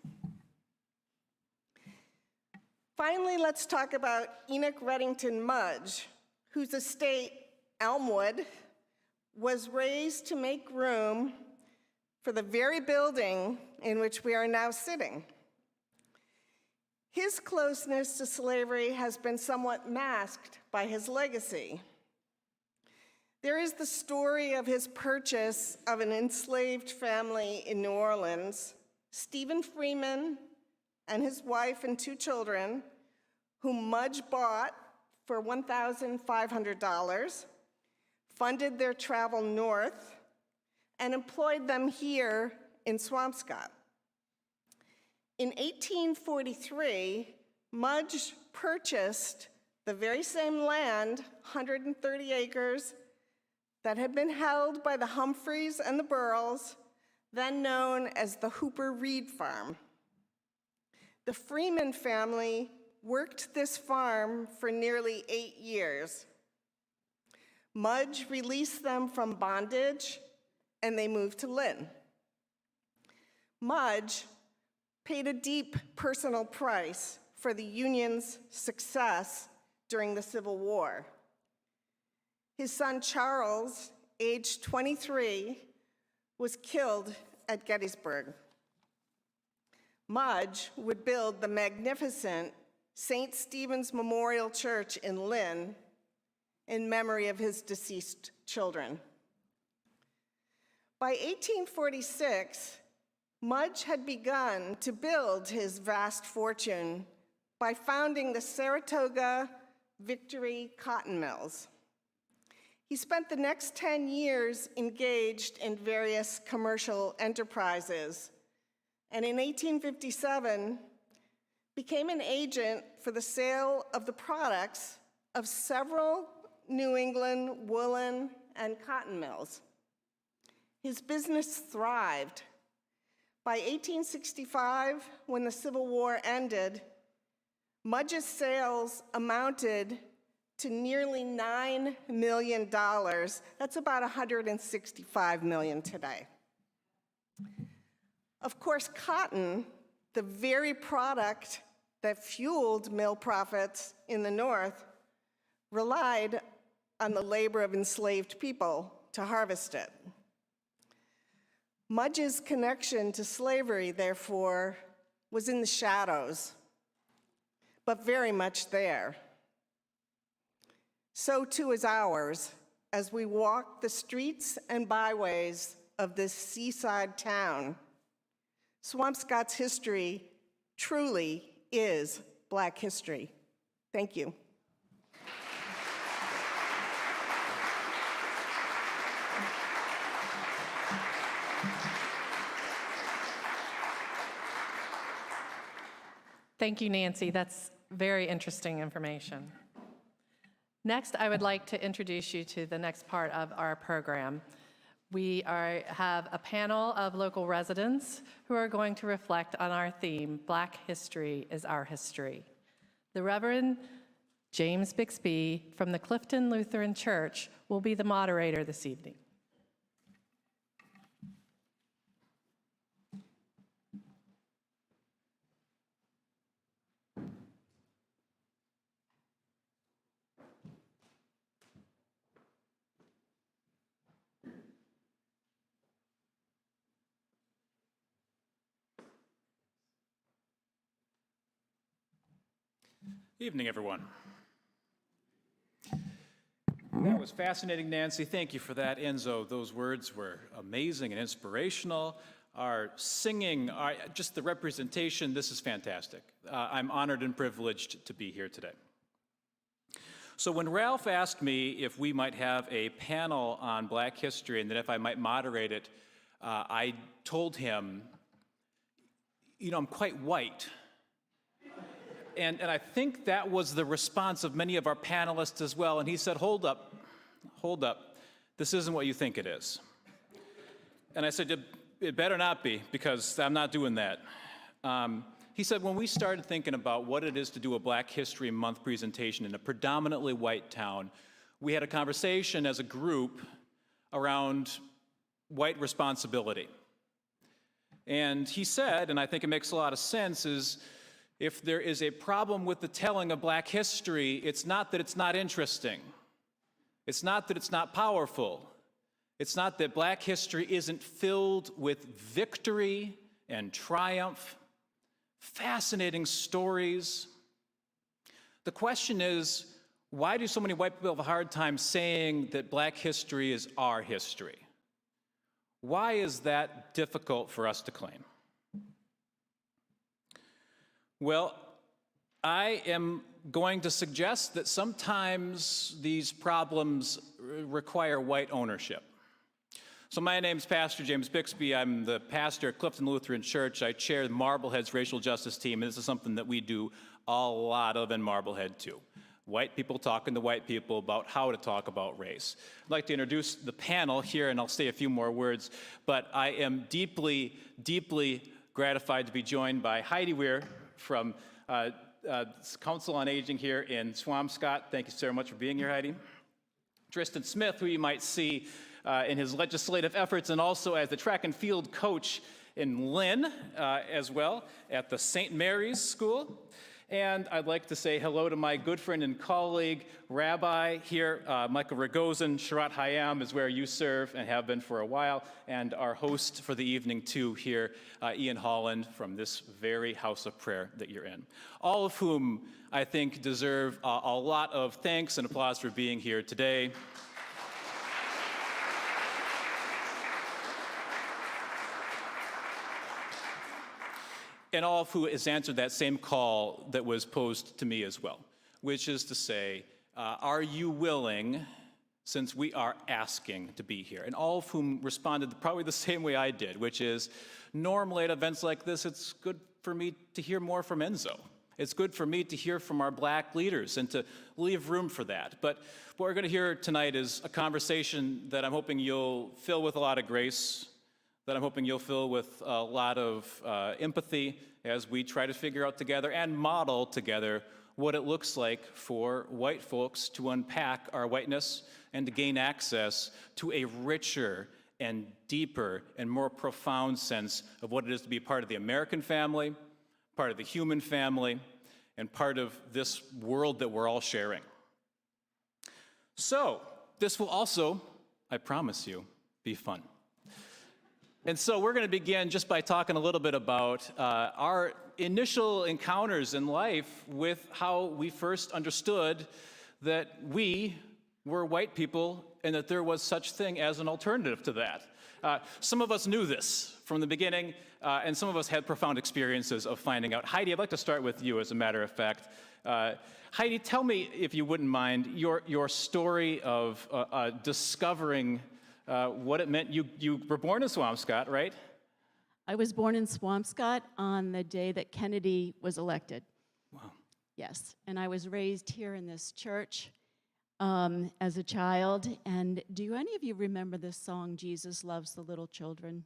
Finally, let's talk about Enoch Reddington Mudge, whose estate, Elmwood, was raised to make room for the very building in which we are now sitting. His closeness to slavery has been somewhat masked by his legacy. There is the story of his purchase of an enslaved family in New Orleans, Stephen Freeman and his wife and 2 children, whom Mudge bought for $1,500, funded their travel north, and employed them here in Swampscott. In 1843, Mudge purchased the very same land, 130 acres, that had been held by the Humphreys and the Burrells, then known as the Hooper Reed Farm. The Freeman family worked this farm for nearly 8 years. Mudge released them from bondage, and they moved to Lynn. Mudge paid a deep personal price for the Union's success during the Civil War. His son Charles, aged 23, was killed at Gettysburg. Mudge would build the magnificent St. Stephen's Memorial Church in Lynn in memory of his deceased children. By 1846, Mudge had begun to build his vast fortune by founding the Saratoga Victory Cotton Mills. He spent the next 10 years engaged in various commercial enterprises, and in 1857 became an agent for the sale of the products of several New England woolen and cotton mills. His business thrived. By 1865, when the Civil War ended, Mudge's sales amounted to nearly $9 million. That's about $165 million today. Of course, cotton, the very product that fueled mill profits in the North, relied on the labor of enslaved people to harvest it. Mudge's connection to slavery, therefore, was in the shadows, but very much there. So too is ours as we walk the streets and byways of this seaside town. Swampscott's history truly is Black history. Thank you. Thank you, Nancy. That's very interesting information. Next, I would like to introduce you to the next part of our program. We have a panel of local residents who are going to reflect on our theme, Black History is Our History. The Reverend James Bixby from the Clifton Lutheran Church will be the moderator this evening. Evening, everyone. That was fascinating, Nancy. Thank you for that, Enzo. Those words were amazing and inspirational. Our singing, just the representation, this is fantastic. I'm honored and privileged to be here today. So when Ralph asked me if we might have a panel on Black history and that if I might moderate it, I told him, you know, I'm quite white. And I think that was the response of many of our panelists as well. And he said, hold up, this isn't what you think it is. And I said, it better not be, because I'm not doing that. He said, when we started thinking about what it is to do a Black History Month presentation in a predominantly white town, we had a conversation as a group around white responsibility. And he said, and I think it makes a lot of sense, is if there is a problem with the telling of Black history, it's not that it's not interesting. It's not that it's not powerful. It's not that Black history isn't filled with victory and triumph, fascinating stories. The question is, why do so many white people have a hard time saying that Black history is our history? Why is that difficult for us to claim? Well, I am going to suggest that sometimes these problems require white ownership. So my name's Pastor James Bixby. I'm the pastor at Clifton Lutheran Church. I chair the Marblehead's Racial Justice Team, and this is something that we do a lot of in Marblehead, too. White people talking to white people about how to talk about race. I'd like to introduce the panel here, and I'll say a few more words, but I am deeply, deeply gratified to be joined by Heidi Weir from Council on Aging here in Swampscott. Thank you so much for being here, Heidi. Tristan Smith, who you might see in his legislative efforts and also as the track and field coach in Lynn as well at the St. Mary's School. And I'd like to say hello to my good friend and colleague, Rabbi here, Michael Ragozin. Sharat Hayam is where you serve and have been for a while. And our host for the evening, too, here, Ian Holland, from this very house of prayer that you're in. All of whom I think deserve a lot of thanks and applause for being here today. And all of who has answered that same call that was posed to me as well, which is to say, are you willing, since we are asking to be here? And all of whom responded probably the same way I did, which is, normally at events like this, it's good for me to hear more from Enzo. It's good for me to hear from our black leaders and to leave room for that. But what we're going to hear tonight is a conversation that I'm hoping you'll fill with a lot of grace, that I'm hoping you'll fill with a lot of empathy as we try to figure out together and model together what it looks like for white folks to unpack our whiteness and to gain access to a richer and deeper and more profound sense of what it is to be part of the American family, part of the human family, and part of this world that we're all sharing. So, this will also, I promise you, be fun. And so we're going to begin just by talking a little bit about our initial encounters in life with how we first understood that we were white people and that there was such thing as an alternative to that. Some of us knew this from the beginning, and some of us had profound experiences of finding out. Heidi, I'd like to start with you, as a matter of fact. Heidi, tell me, if you wouldn't mind, your story of discovering what it meant. You were born in Swampscott, right? I was born in Swampscott on the day that Kennedy was elected. Wow. Yes, and I was raised here in this church as a child. And do any of you remember this song, Jesus Loves the Little Children?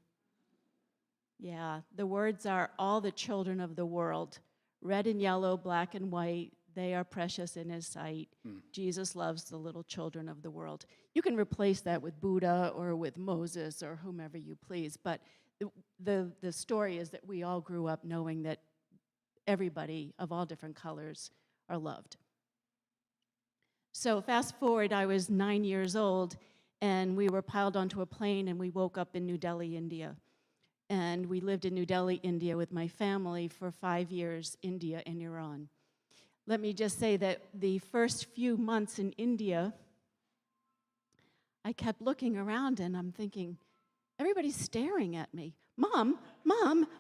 Yeah, the words are, all the children of the world, red and yellow, black and white, they are precious in his sight. Jesus loves the little children of the world. You can replace that with Buddha or with Moses or whomever you please, but the story is that we all grew up knowing that everybody of all different colors are loved. So fast forward, I was 9 years old, and we were piled onto a plane, and we woke up in New Delhi, India. And we lived in New Delhi, India with my family for 5 years, India and Iran. Let me just say that the first few months in India, I kept looking around and I'm thinking, everybody's staring at me. Mom,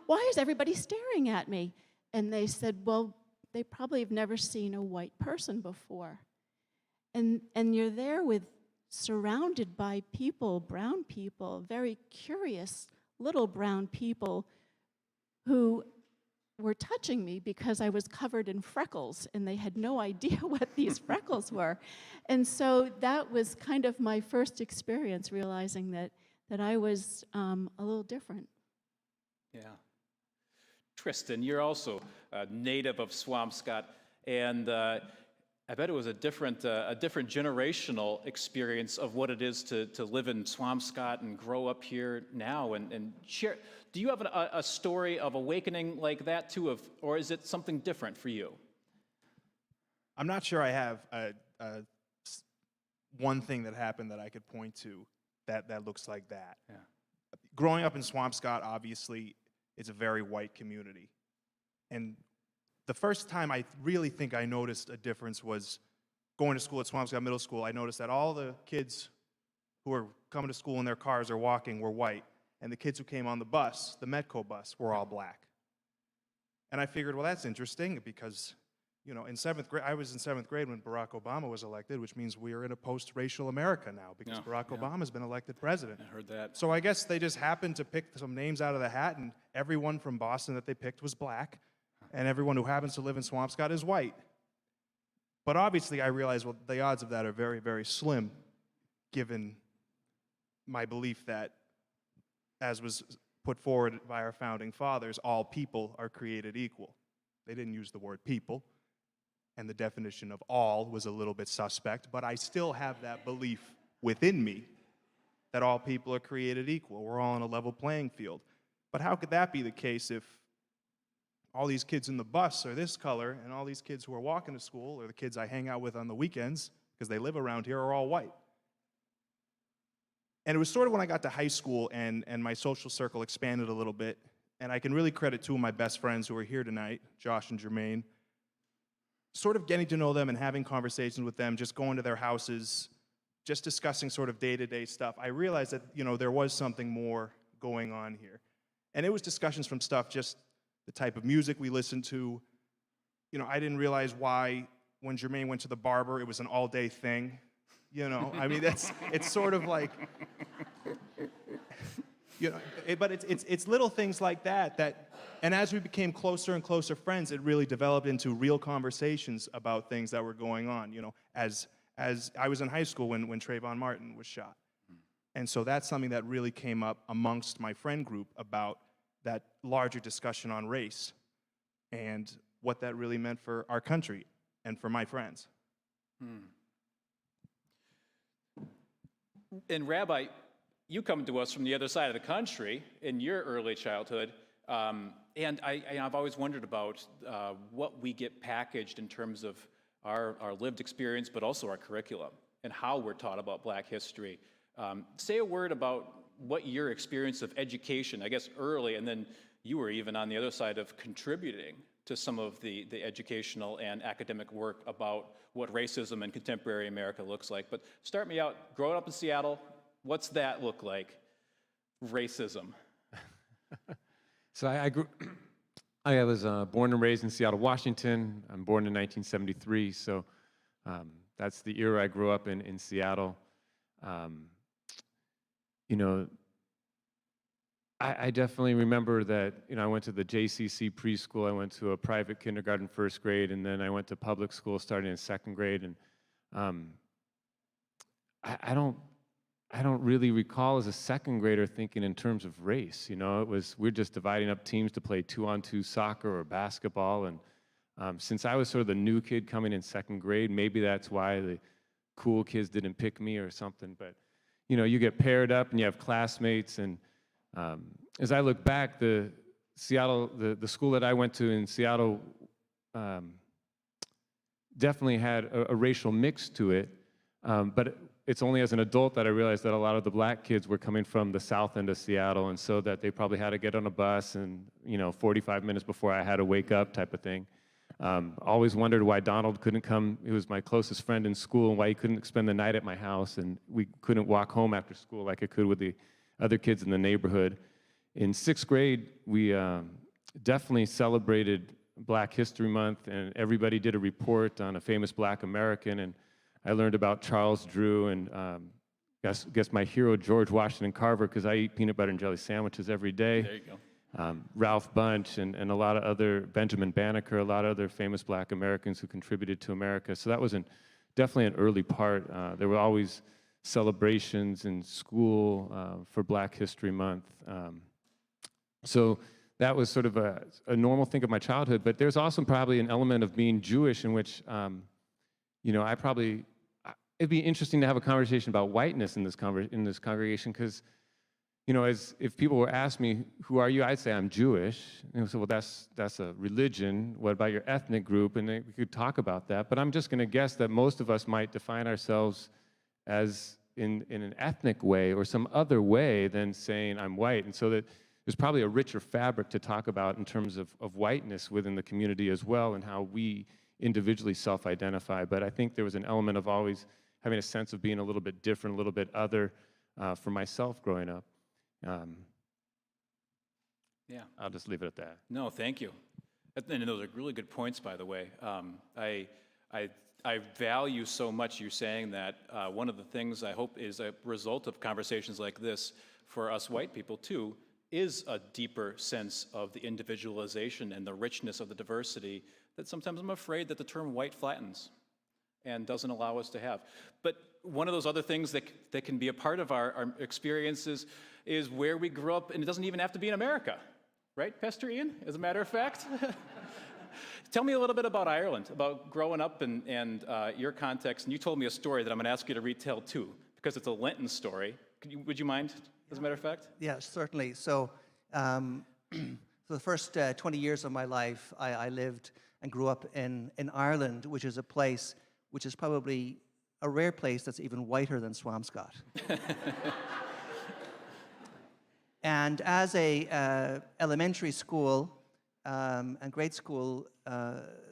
why is everybody staring at me? And they said, well, they probably have never seen a white person before. And you're there surrounded by people, brown people, very curious little brown people who were touching me because I was covered in freckles, and they had no idea what these freckles were. And so that was kind of my first experience, realizing that I was a little different. Yeah. Tristan, you're also a native of Swampscott, and I bet it was a different generational experience of what it is to live in Swampscott and grow up here now and share. Do you have a story of awakening like that too, or is it something different for you? I'm not sure I have one thing that happened that I could point to that looks like that. Yeah. Growing up in Swampscott, obviously, it's a very white community. And the first time I really think I noticed a difference was going to school at Swampscott Middle School. I noticed that all the kids who were coming to school in their cars or walking were white, and the kids who came on the bus, the Metco bus, were all black. And I figured, well, that's interesting because, you know, in 7th grade, I was in 7th grade when Barack Obama was elected, which means we are in a post-racial America now because Barack Obama's been elected president. I heard that. So I guess they just happened to pick some names out of the hat, and everyone from Boston that they picked was black. and everyone who happens to live in Swampscott is white. But obviously, I realize, well, the odds of that are very, very slim, given my belief that, as was put forward by our founding fathers, all people are created equal. They didn't use the word people, and the definition of all was a little bit suspect, but I still have that belief within me that all people are created equal. We're all on a level playing field. But how could that be the case if all these kids in the bus are this color, and all these kids who are walking to school, or the kids I hang out with on the weekends, because they live around here, are all white? And it was sort of when I got to high school and my social circle expanded a little bit, and I can really credit two of my best friends who are here tonight, Josh and Jermaine, sort of getting to know them and having conversations with them, just going to their houses, just discussing sort of day-to-day stuff. I realized that, there was something more going on here. And it was discussions from stuff, just the type of music we listened to. I didn't realize why, when Jermaine went to the barber, it was an all-day thing. I mean, it's sort of like, but it's little things like that, and as we became closer and closer friends, it really developed into real conversations about things that were going on, as I was in high school when Trayvon Martin was shot. And so that's something that really came up amongst my friend group about that larger discussion on race and what that really meant for our country and for my friends. And Rabbi, you come to us from the other side of the country in your early childhood, and I've always wondered about what we get packaged in terms of our lived experience, but also our curriculum and how we're taught about Black history. Say a word about what your experience of education, I guess early, and then you were even on the other side of contributing to some of the educational and academic work about what racism in contemporary America looks like. But start me out, growing up in Seattle, what's that look like, racism? So I was born and raised in Seattle, Washington. I'm born in 1973, so that's the era I grew up in Seattle. I definitely remember that, I went to the JCC preschool, I went to a private kindergarten first grade, and then I went to public school starting in second grade, and I don't really recall as a second grader thinking in terms of race. We're just dividing up teams to play 2-on-2 soccer or basketball, and since I was sort of the new kid coming in second grade, maybe that's why the cool kids didn't pick me or something, but you get paired up and you have classmates, and as I look back, the school that I went to in Seattle definitely had a racial mix to it, but it's only as an adult that I realized that a lot of the Black kids were coming from the south end of Seattle, and so that they probably had to get on a bus and 45 minutes before I had to wake up type of thing. Always wondered why Donald couldn't come. He was my closest friend in school, and why he couldn't spend the night at my house, and we couldn't walk home after school like I could with the other kids in the neighborhood. In sixth grade, we definitely celebrated Black History Month, and everybody did a report on a famous Black American, and I learned about Charles Drew and guess my hero, George Washington Carver, because I eat peanut butter and jelly sandwiches every day. There you go. Ralph Bunche and a lot of other, Benjamin Banneker, a lot of other famous Black Americans who contributed to America. So that was definitely an early part. There were always celebrations in school for Black History Month. So that was sort of a normal thing of my childhood, but there's also probably an element of being Jewish in which, it'd be interesting to have a conversation about whiteness in this congregation, because as if people were asked me, who are you? I'd say I'm Jewish. And they say, well, that's a religion. What about your ethnic group? And we could talk about that. But I'm just going to guess that most of us might define ourselves as in an ethnic way or some other way than saying I'm white. And so that there's probably a richer fabric to talk about in terms of whiteness within the community as well, and how we individually self-identify. But I think there was an element of always having a sense of being a little bit different, a little bit other for myself growing up. Yeah. I'll just leave it at that. No, thank you. And those are really good points, by the way. I value so much you saying that. One of the things I hope is a result of conversations like this for us white people too, is a deeper sense of the individualization and the richness of the diversity that sometimes I'm afraid that the term white flattens and doesn't allow us to have. But one of those other things that can be a part of our experiences is where we grew up, and it doesn't even have to be in America, right, Pastor Ian, as a matter of fact? Tell me a little bit about Ireland, about growing up and your context. And you told me a story that I'm going to ask you to retell too, because it's a Lenten story. Would you mind, as a matter of fact? Yeah, certainly. So, for the first 20 years of my life, I lived and grew up in Ireland, which is a place which is probably a rare place that's even whiter than Swampscott. And as a elementary school and grade school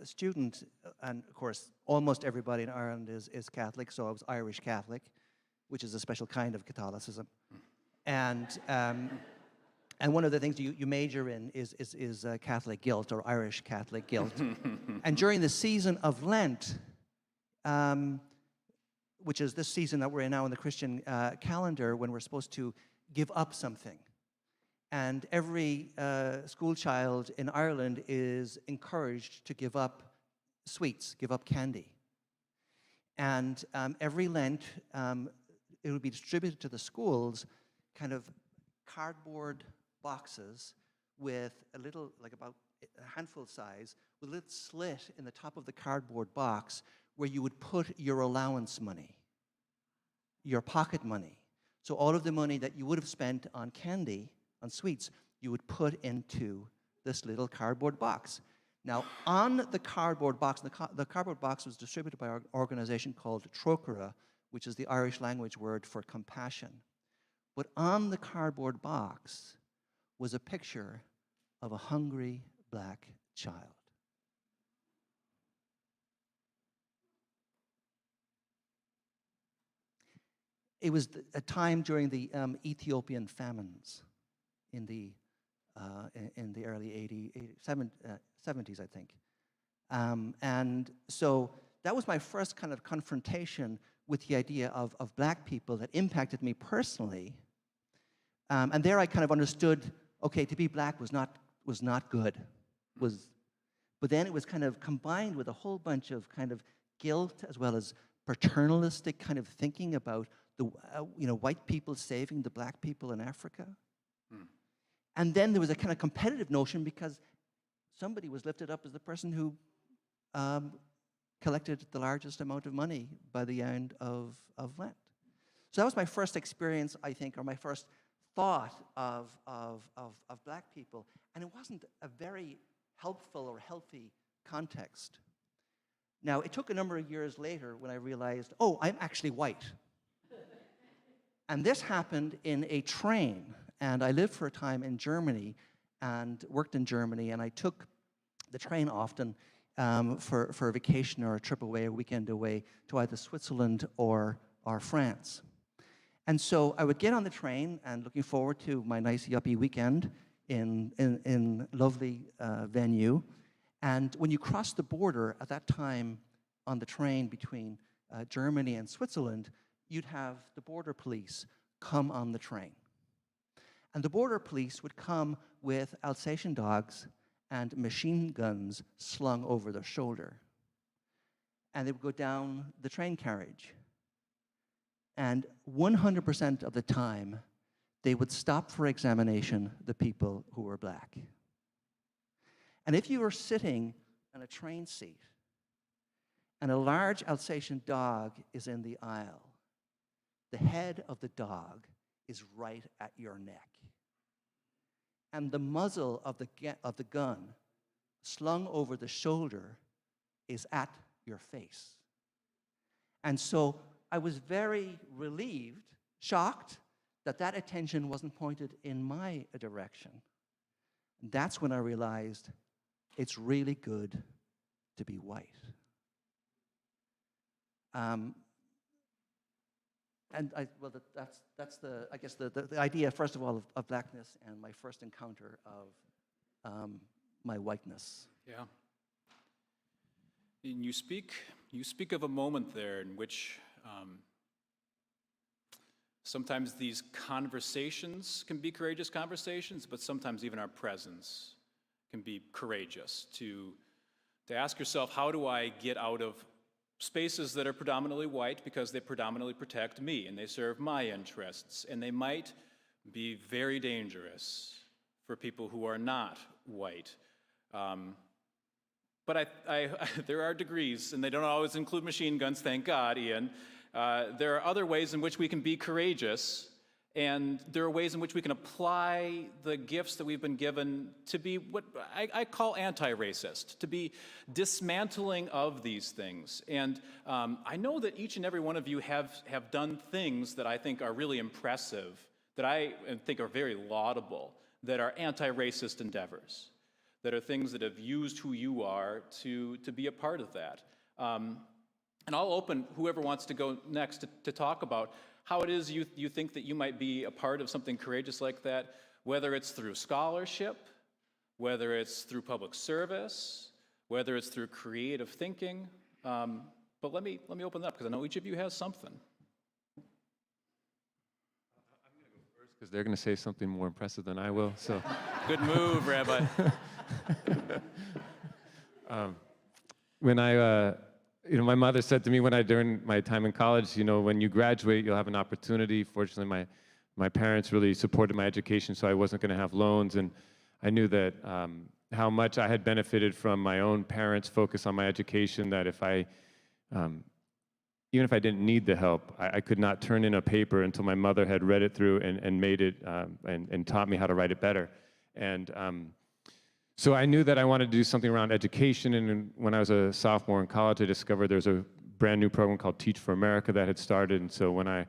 student, and of course, almost everybody in Ireland is Catholic, so I was Irish Catholic, which is a special kind of Catholicism. And one of the things you major in is Catholic guilt, or Irish Catholic guilt. And during the season of Lent, which is this season that we're in now in the Christian calendar, when we're supposed to give up something. And every school child in Ireland is encouraged to give up sweets, give up candy. And every Lent, it would be distributed to the schools, kind of cardboard boxes with a little, like about a handful size, with a little slit in the top of the cardboard box where you would put your allowance money, your pocket money. So all of the money that you would have spent on candy, on sweets, you would put into this little cardboard box. Now, on the cardboard box, the cardboard box was distributed by an organization called Trócaire, which is the Irish language word for compassion. But on the cardboard box was a picture of a hungry black child. It was a time during the Ethiopian famines in the early 70s, I think. And so that was my first kind of confrontation with the idea of black people that impacted me personally. And there I kind of understood, okay, to be black was not good. But then it was kind of combined with a whole bunch of kind of guilt as well as paternalistic kind of thinking about the white people saving the black people in Africa. And then there was a kind of competitive notion because somebody was lifted up as the person who collected the largest amount of money by the end of Lent. So that was my first experience, I think, or my first thought of black people. And it wasn't a very helpful or healthy context. Now, it took a number of years later when I realized, oh, I'm actually white. And this happened in a train. And I lived for a time in Germany and worked in Germany. And I took the train often for a vacation or a trip away, a weekend away to either Switzerland or France. And so I would get on the train and looking forward to my nice yuppie weekend in lovely venue. And when you cross the border at that time on the train between Germany and Switzerland, you'd have the border police come on the train. And the border police would come with Alsatian dogs and machine guns slung over their shoulder. And they would go down the train carriage. And 100% of the time, they would stop for examination the people who were black. And if you were sitting in a train seat and a large Alsatian dog is in the aisle, the head of the dog is right at your neck. And the muzzle of the gun slung over the shoulder is at your face. And so I was very relieved, shocked, that attention wasn't pointed in my direction. And that's when I realized it's really good to be white. And that's the idea, first of all, of blackness and my first encounter of my whiteness. Yeah. And you speak of a moment there in which Sometimes these conversations can be courageous conversations, but sometimes even our presence can be courageous. To ask yourself, how do I get out of spaces that are predominantly white because they predominantly protect me and they serve my interests, and they might be very dangerous for people who are not white. But there are degrees, and they don't always include machine guns, thank God, Ian. There are other ways in which we can be courageous, and there are ways in which we can apply the gifts that we've been given to be what I call anti-racist, to be dismantling of these things. And I know that each and every one of you have done things that I think are really impressive, that I think are very laudable, that are anti-racist endeavors, that are things that have used who you are to be a part of that. And I'll open whoever wants to go next to talk about how it is you think that you might be a part of something courageous like that, whether it's through scholarship, whether it's through public service, whether it's through creative thinking. But let me open that up, because I know each of you has something. Because they're going to say something more impressive than I will. So, good move, Rabbi. When my mother said to me during my time in college, when you graduate, you'll have an opportunity. Fortunately, my parents really supported my education, so I wasn't going to have loans, and I knew that how much I had benefited from my own parents' focus on my education. That if even if I didn't need the help, I could not turn in a paper until my mother had read it through and made it and taught me how to write it better. And so I knew that I wanted to do something around education. And when I was a sophomore in college, I discovered there's a brand new program called Teach for America that had started. And so when I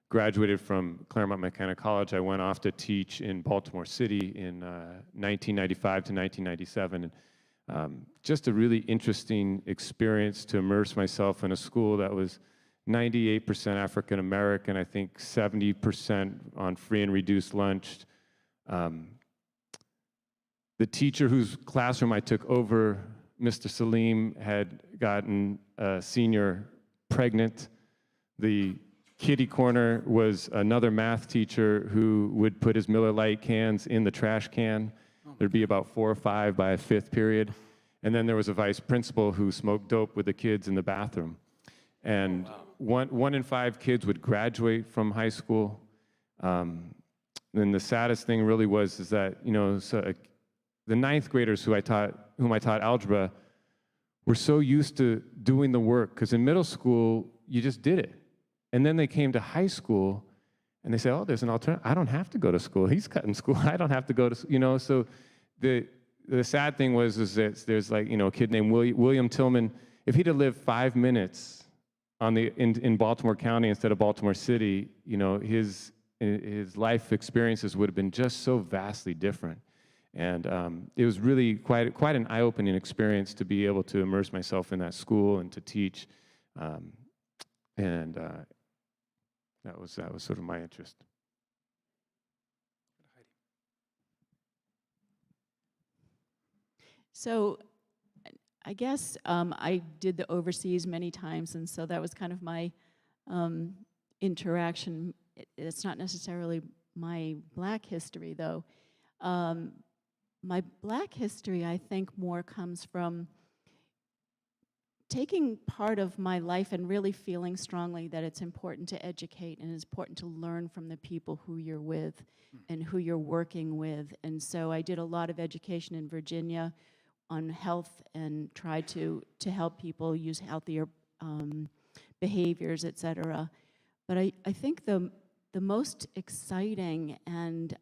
graduated from Claremont McKenna College, I went off to teach in Baltimore City in 1995 to 1997. And just a really interesting experience to immerse myself in a school that was 98% African American, I think 70% on free and reduced lunch. The teacher whose classroom I took over, Mr. Salim, had gotten a senior pregnant. The kitty corner was another math teacher who would put his Miller Lite cans in the trash can. There'd be about 4 or 5 by a 5th period. And then there was a vice principal who smoked dope with the kids in the bathroom. And one in 5 kids would graduate from high school. And the saddest thing really was that, the 9th graders whom I taught algebra were so used to doing the work, because in middle school, you just did it. And then they came to high school, and they said, oh, there's an alternative. I don't have to go to school. He's cutting school. I don't have to go to, so the sad thing was that there's a kid named William Tillman. If he'd have lived 5 minutes in Baltimore County instead of Baltimore City, his life experiences would have been just so vastly different. And it was really quite an eye-opening experience to be able to immerse myself in that school and to teach. And that was sort of my interest. So I guess I did the overseas many times, and so that was kind of my interaction. It's not necessarily my Black history, though. My Black history, I think, more comes from taking part of my life and really feeling strongly that it's important to educate and it's important to learn from the people who you're with and who you're working with. And so I did a lot of education in Virginia on health and tried to help people use healthier behaviors, et cetera. But I think the most exciting and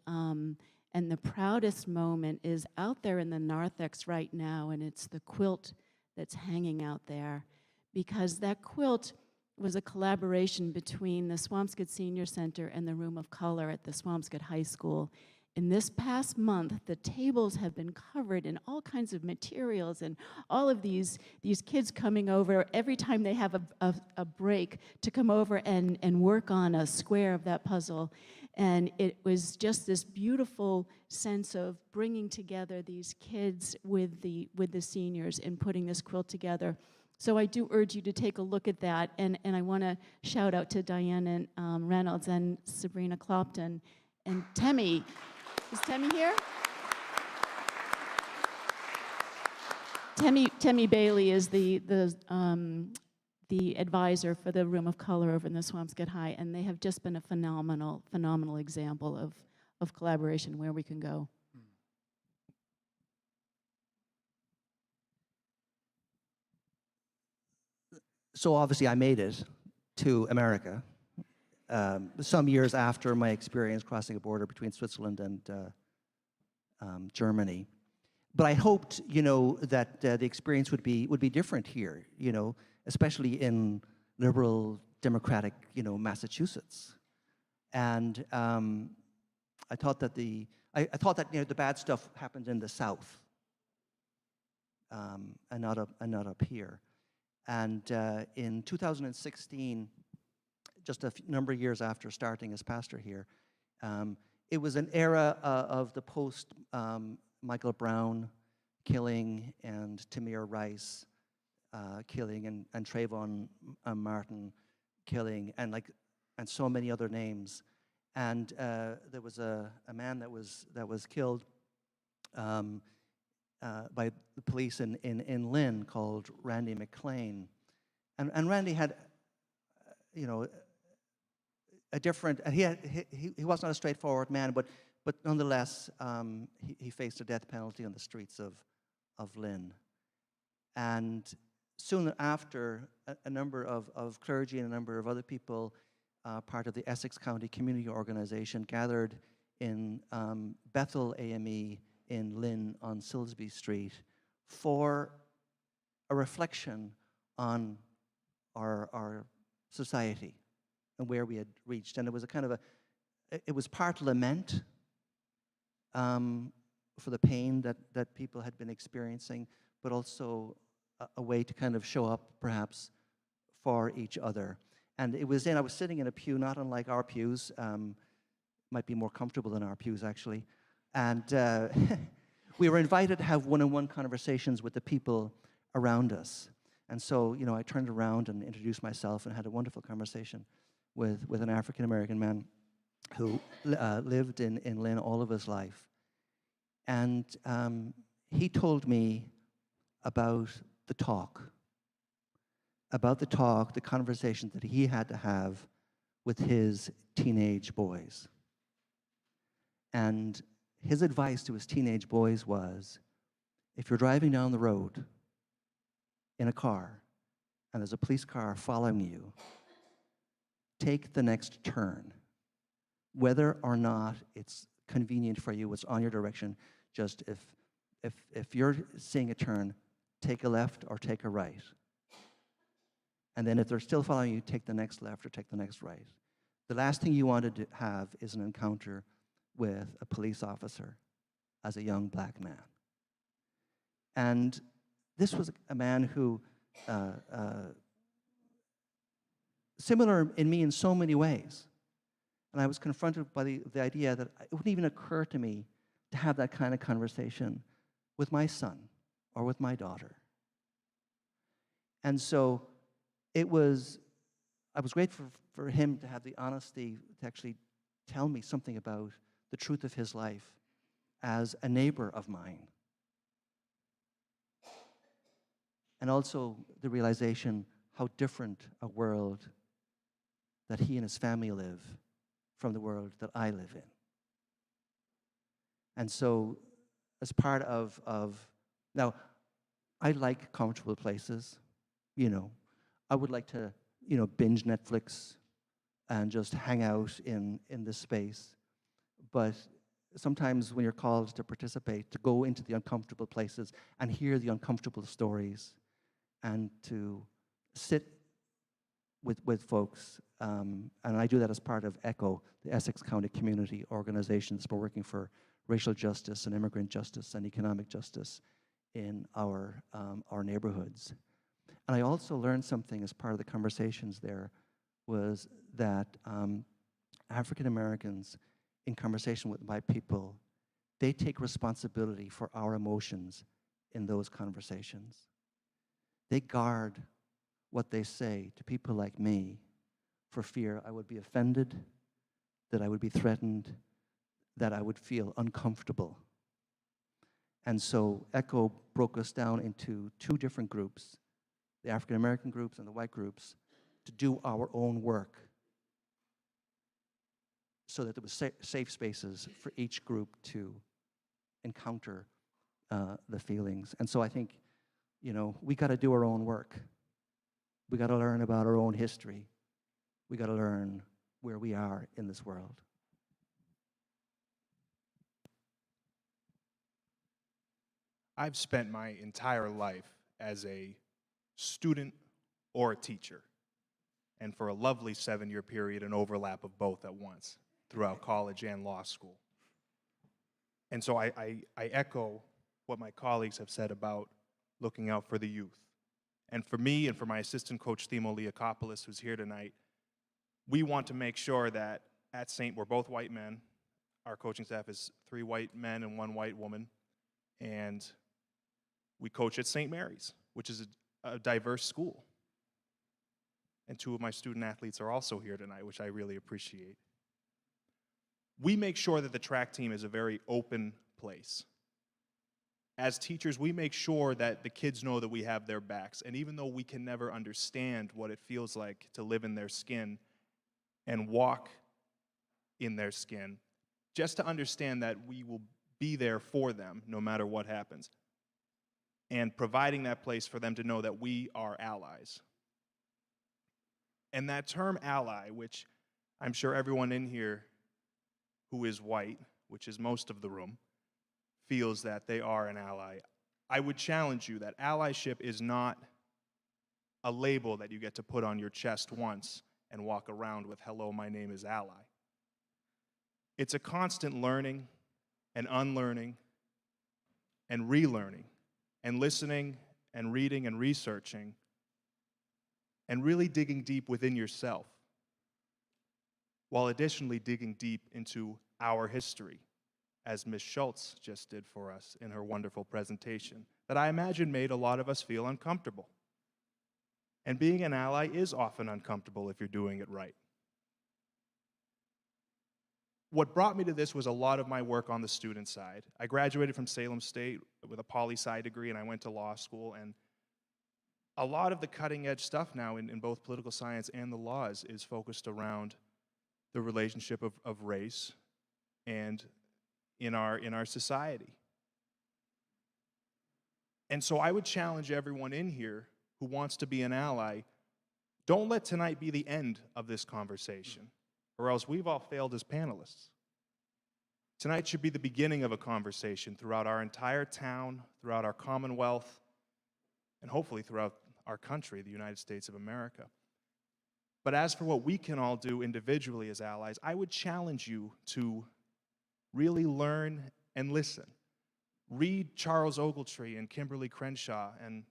the proudest moment is out there in the narthex right now, and it's the quilt that's hanging out there, because that quilt was a collaboration between the Swampscott Senior Center and the Room of Color at the Swampscott High School. In this past month, the tables have been covered in all kinds of materials, and all of these kids coming over every time they have a break to come over and work on a square of that puzzle. And it was just this beautiful sense of bringing together these kids with the seniors and putting this quilt together. So I do urge you to take a look at that, and I want to shout out to Diane and Reynolds and Sabrina Clopton and Temi. Is Temi here? Temi Bailey is the advisor for the Room of Color over in the Swampscott High, and they have just been a phenomenal example of collaboration where we can go. So obviously I made it to America some years after my experience crossing a border between Switzerland and Germany. But I hoped, that the experience would be different here, especially in liberal, democratic, Massachusetts. And I thought that the bad stuff happened in the South, and not up here. And in 2016, just a number of years after starting as pastor here, it was an era of the post Michael Brown killing and Tamir Rice killing and Trayvon Martin killing and so many other names. And there was a man that was killed by the police in Lynn called Randy McLean. And Randy had, a different, he was not a straightforward man, but nonetheless, he faced a death penalty on the streets of Lynn. And soon after, a number of clergy and a number of other people, part of the Essex County Community Organization, gathered in Bethel AME in Lynn on Silsby Street for a reflection on our society and where we had reached. And it was it was part lament for the pain that people had been experiencing, but also a way to kind of show up perhaps for each other. And I was sitting in a pew not unlike our pews, might be more comfortable than our pews actually. And we were invited to have one-on-one conversations with the people around us. And so, I turned around and introduced myself and had a wonderful conversation with an African-American man who lived in Lynn all of his life. And he told me about the conversation that he had to have with his teenage boys. And his advice to his teenage boys was, if you're driving down the road in a car and there's a police car following you, take the next turn. Whether or not it's convenient for you, it's on your direction, just if you're seeing a turn, take a left or take a right. And then if they're still following you, take the next left or take the next right. The last thing you want to have is an encounter with a police officer as a young black man. And this was a man who, similar in me in so many ways. And I was confronted by the idea that it wouldn't even occur to me to have that kind of conversation with my son or with my daughter. And so I was grateful for him to have the honesty to actually tell me something about the truth of his life as a neighbor of mine. And also the realization how different a world that he and his family live from the world that I live in. And so as part of now, I like comfortable places, I would like to, binge Netflix and just hang out in this space. But sometimes when you're called to participate, to go into the uncomfortable places and hear the uncomfortable stories and to sit with folks, and I do that as part of ECHO, the Essex County Community Organization that's been working for racial justice and immigrant justice and economic justice in our neighborhoods. And I also learned something as part of the conversations there was that African Americans, in conversation with my people, they take responsibility for our emotions in those conversations. they guard what they say to people like me for fear I would be offended, that I would be threatened, that I would feel uncomfortable. And so ECHO broke us down into two different groups, the African American groups and the white groups, to do our own work so that there was safe spaces for each group to encounter the feelings. And so I think, you know, we got to do our own work. We got to learn about our own history. We got to learn where we are in this world. I've spent my entire life as a student or a teacher, and for a lovely 7-year period, an overlap of both at once throughout college and law school. And so I echo what my colleagues have said about looking out for the youth. And for me and for my assistant coach, Themo Leakopoulos, who's here tonight, we want to make sure that at St. We're both white men. Our coaching staff is 3 white men and 1 white woman. And we coach at St. Mary's, which is a diverse school. And 2 of my student athletes are also here tonight, which I really appreciate. We make sure that the track team is a very open place. As teachers, we make sure that the kids know that we have their backs. And even though we can never understand what it feels like to live in their skin and walk in their skin, just to understand that we will be there for them no matter what happens. And providing that place for them to know that we are allies. And that term ally, which I'm sure everyone in here who is white, which is most of the room, feels that they are an ally. I would challenge you that allyship is not a label that you get to put on your chest once and walk around with, hello, my name is ally. It's a constant learning and unlearning and relearning and listening and reading and researching and really digging deep within yourself, while additionally digging deep into our history, as Ms. Schultz just did for us in her wonderful presentation, that I imagine made a lot of us feel uncomfortable. And being an ally is often uncomfortable if you're doing it right. What brought me to this was a lot of my work on the student side. I graduated from Salem State with a poli-sci degree, and I went to law school, and a lot of the cutting-edge stuff now in both political science and the laws is focused around the relationship of race and in our society. And so I would challenge everyone in here who wants to be an ally, don't let tonight be the end of this conversation, or else we've all failed as panelists. Tonight should be the beginning of a conversation throughout our entire town, throughout our Commonwealth, and hopefully throughout our country, the United States of America. But as for what we can all do individually as allies, I would challenge you to really learn and listen. Read Charles Ogletree and Kimberly Crenshaw and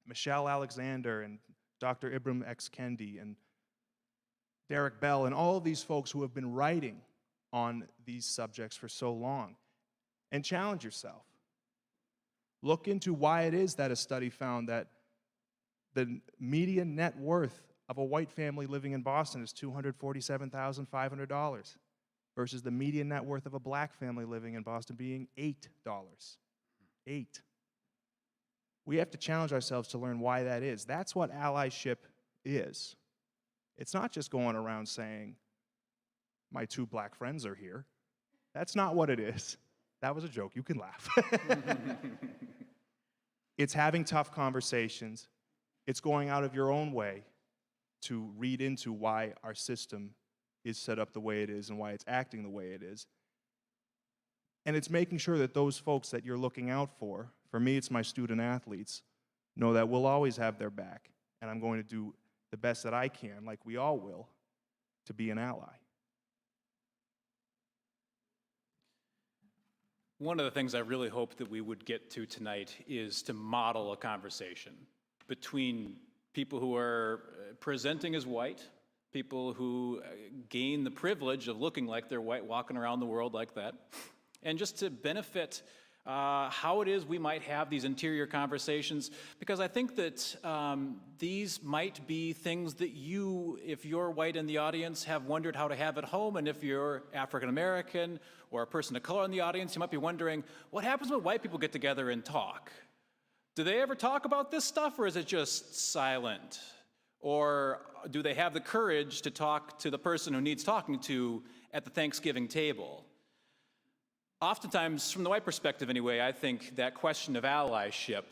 Michelle Alexander and Dr. Ibram X. Kendi and Derek Bell and all of these folks who have been writing on these subjects for so long. And challenge yourself. Look into why it is that a study found that the median net worth of a white family living in Boston is $247,500 versus the median net worth of a black family living in Boston being $8. $8. We have to challenge ourselves to learn why that is. That's what allyship is. It's not just going around saying, my 2 black friends are here. That's not what it is. That was a joke. You can laugh. It's having tough conversations. It's going out of your own way to read into why our system is set up the way it is and why it's acting the way it is. And it's making sure that those folks that you're looking out for me, it's my student athletes, know that we'll always have their back. And I'm going to do the best that I can, like we all will, to be an ally. One of the things I really hope that we would get to tonight is to model a conversation between people who are presenting as white, people who gain the privilege of looking like they're white, walking around the world like that, and just to benefit how it is we might have these interior conversations, because I think that these might be things that you, if you're white in the audience, have wondered how to have at home, and if you're African American or a person of color in the audience, you might be wondering, what happens when white people get together and talk? Do they ever talk about this stuff, or is it just silent? Or do they have the courage to talk to the person who needs talking to at the Thanksgiving table? Oftentimes, from the white perspective anyway, I think that question of allyship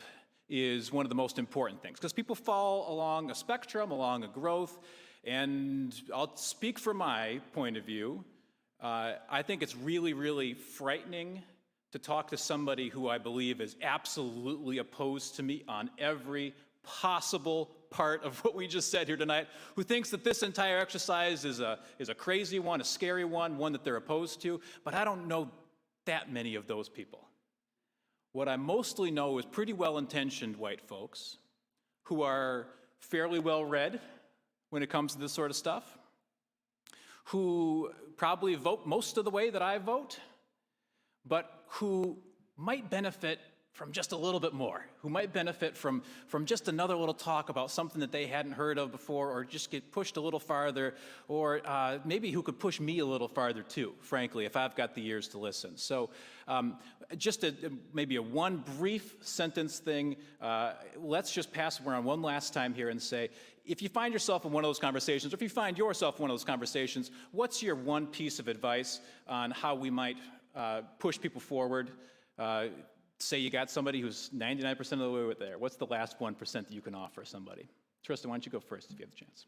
is one of the most important things, because people fall along a spectrum, along a growth, and I'll speak from my point of view. I think it's really, really frightening to talk to somebody who I believe is absolutely opposed to me on every possible part of what we just said here tonight, who thinks that this entire exercise is a crazy one, a scary one that they're opposed to, but I don't know that many of those people. What I mostly know is pretty well-intentioned white folks who are fairly well-read when it comes to this sort of stuff, who probably vote most of the way that I vote, but who might benefit from just a little bit more, who might benefit from just another little talk about something that they hadn't heard of before, or just get pushed a little farther, or maybe who could push me a little farther too, frankly, if I've got the ears to listen. So just maybe a one brief sentence thing, let's just pass it around one last time here and say, if you find yourself in one of those conversations, or if you find yourself in one of those conversations, what's your one piece of advice on how we might push people forward? Say you got somebody who's 99% of the way there. What's the last 1% that you can offer somebody? Tristan, why don't you go first if you have the chance?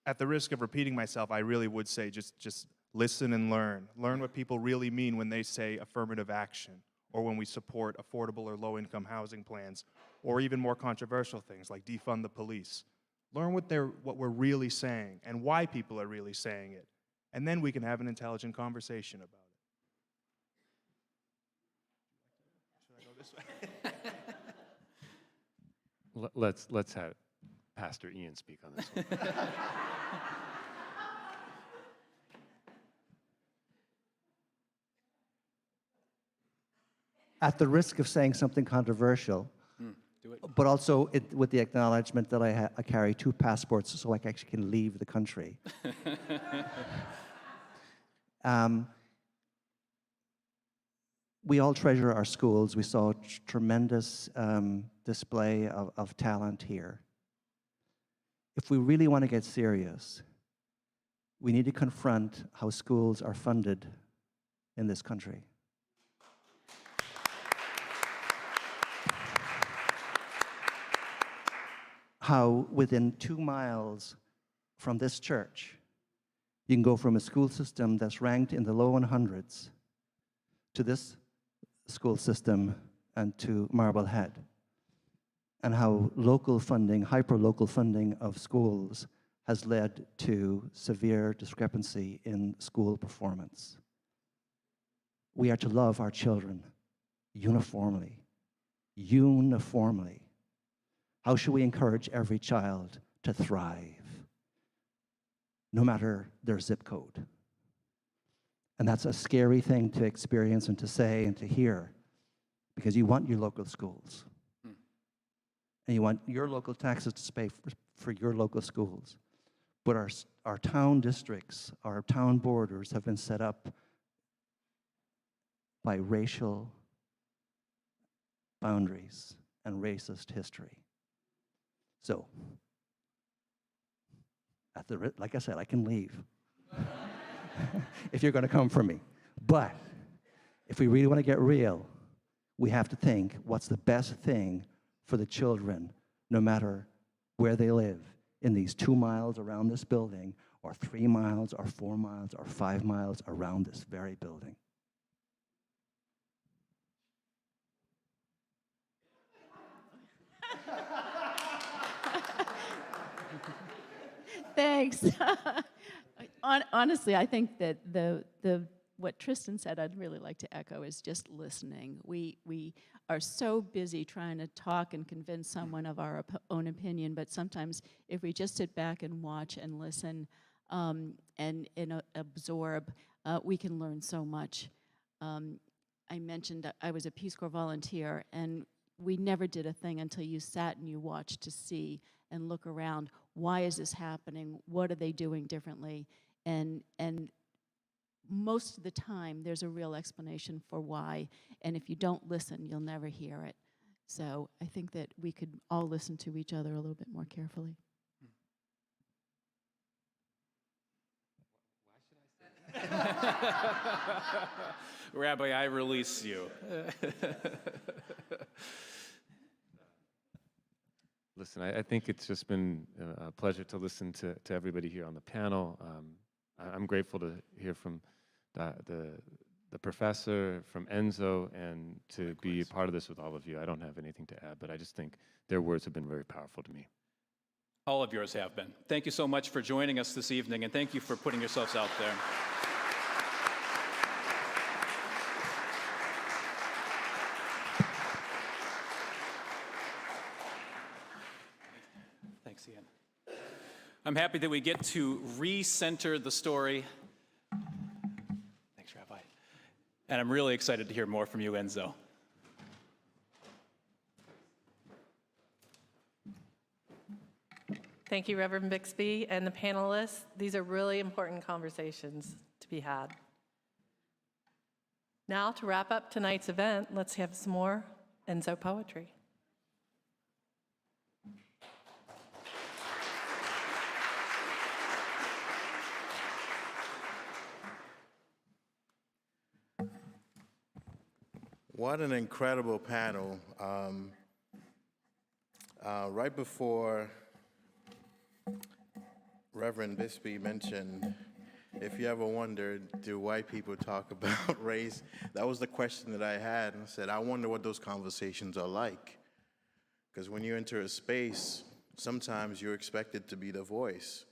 At the risk of repeating myself, I really would say just listen and learn. Learn what people really mean when they say affirmative action, or when we support affordable or low-income housing plans, or even more controversial things like defund the police. Learn what we're really saying and why people are really saying it, and then we can have an intelligent conversation about it. Let's have Pastor Ian speak on this one. At the risk of saying something controversial, do it. but also with the acknowledgement that I carry 2 passports so I actually can leave the country. We all treasure our schools. We saw a tremendous display of talent here. If we really want to get serious, we need to confront how schools are funded in this country. How within 2 miles from this church, you can go from a school system that's ranked in the low 100s to this school system and to Marblehead, and how local funding, hyper-local funding of schools has led to severe discrepancy in school performance. We are to love our children uniformly, uniformly. How should we encourage every child to thrive, no matter their zip code? And that's a scary thing to experience and to say and to hear, because you want your local schools. And you want your local taxes to pay for your local schools. But our town districts, our town borders have been set up by racial boundaries and racist history. So, like I said, I can leave. If you're going to come for me. But if we really want to get real, we have to think, what's the best thing for the children, no matter where they live, in these 2 miles around this building, or 3 miles, or 4 miles, or 5 miles around this very building. Thanks. Honestly, I think that what Tristan said, I'd really like to echo, is just listening. We are so busy trying to talk and convince someone of our own opinion, but sometimes if we just sit back and watch and listen and absorb, we can learn so much. I mentioned I was a Peace Corps volunteer, and we never did a thing until you sat and you watched to see and look around. Why is this happening? What are they doing differently? And most of the time, there's a real explanation for why. And if you don't listen, you'll never hear it. So I think that we could all listen to each other a little bit more carefully. Rabbi, I release you. Listen, I think it's just been a pleasure to listen to everybody here on the panel. I'm grateful to hear from the professor, from Enzo, and to be a part of this with all of you. I don't have anything to add, but I just think their words have been very powerful to me. All of yours have been. Thank you so much for joining us this evening, and thank you for putting yourselves out there. Thanks, Ian. I'm happy that we get to recenter the story. Thanks, Rabbi. And I'm really excited to hear more from you, Enzo. Thank you, Reverend Bixby and the panelists. These are really important conversations to be had. Now, to wrap up tonight's event, let's have some more Enzo poetry. What an incredible panel. Right before Reverend Bixby mentioned, if you ever wondered, do white people talk about race? That was the question that I had. And I said, I wonder what those conversations are like. Because when you enter a space, sometimes you're expected to be the voice.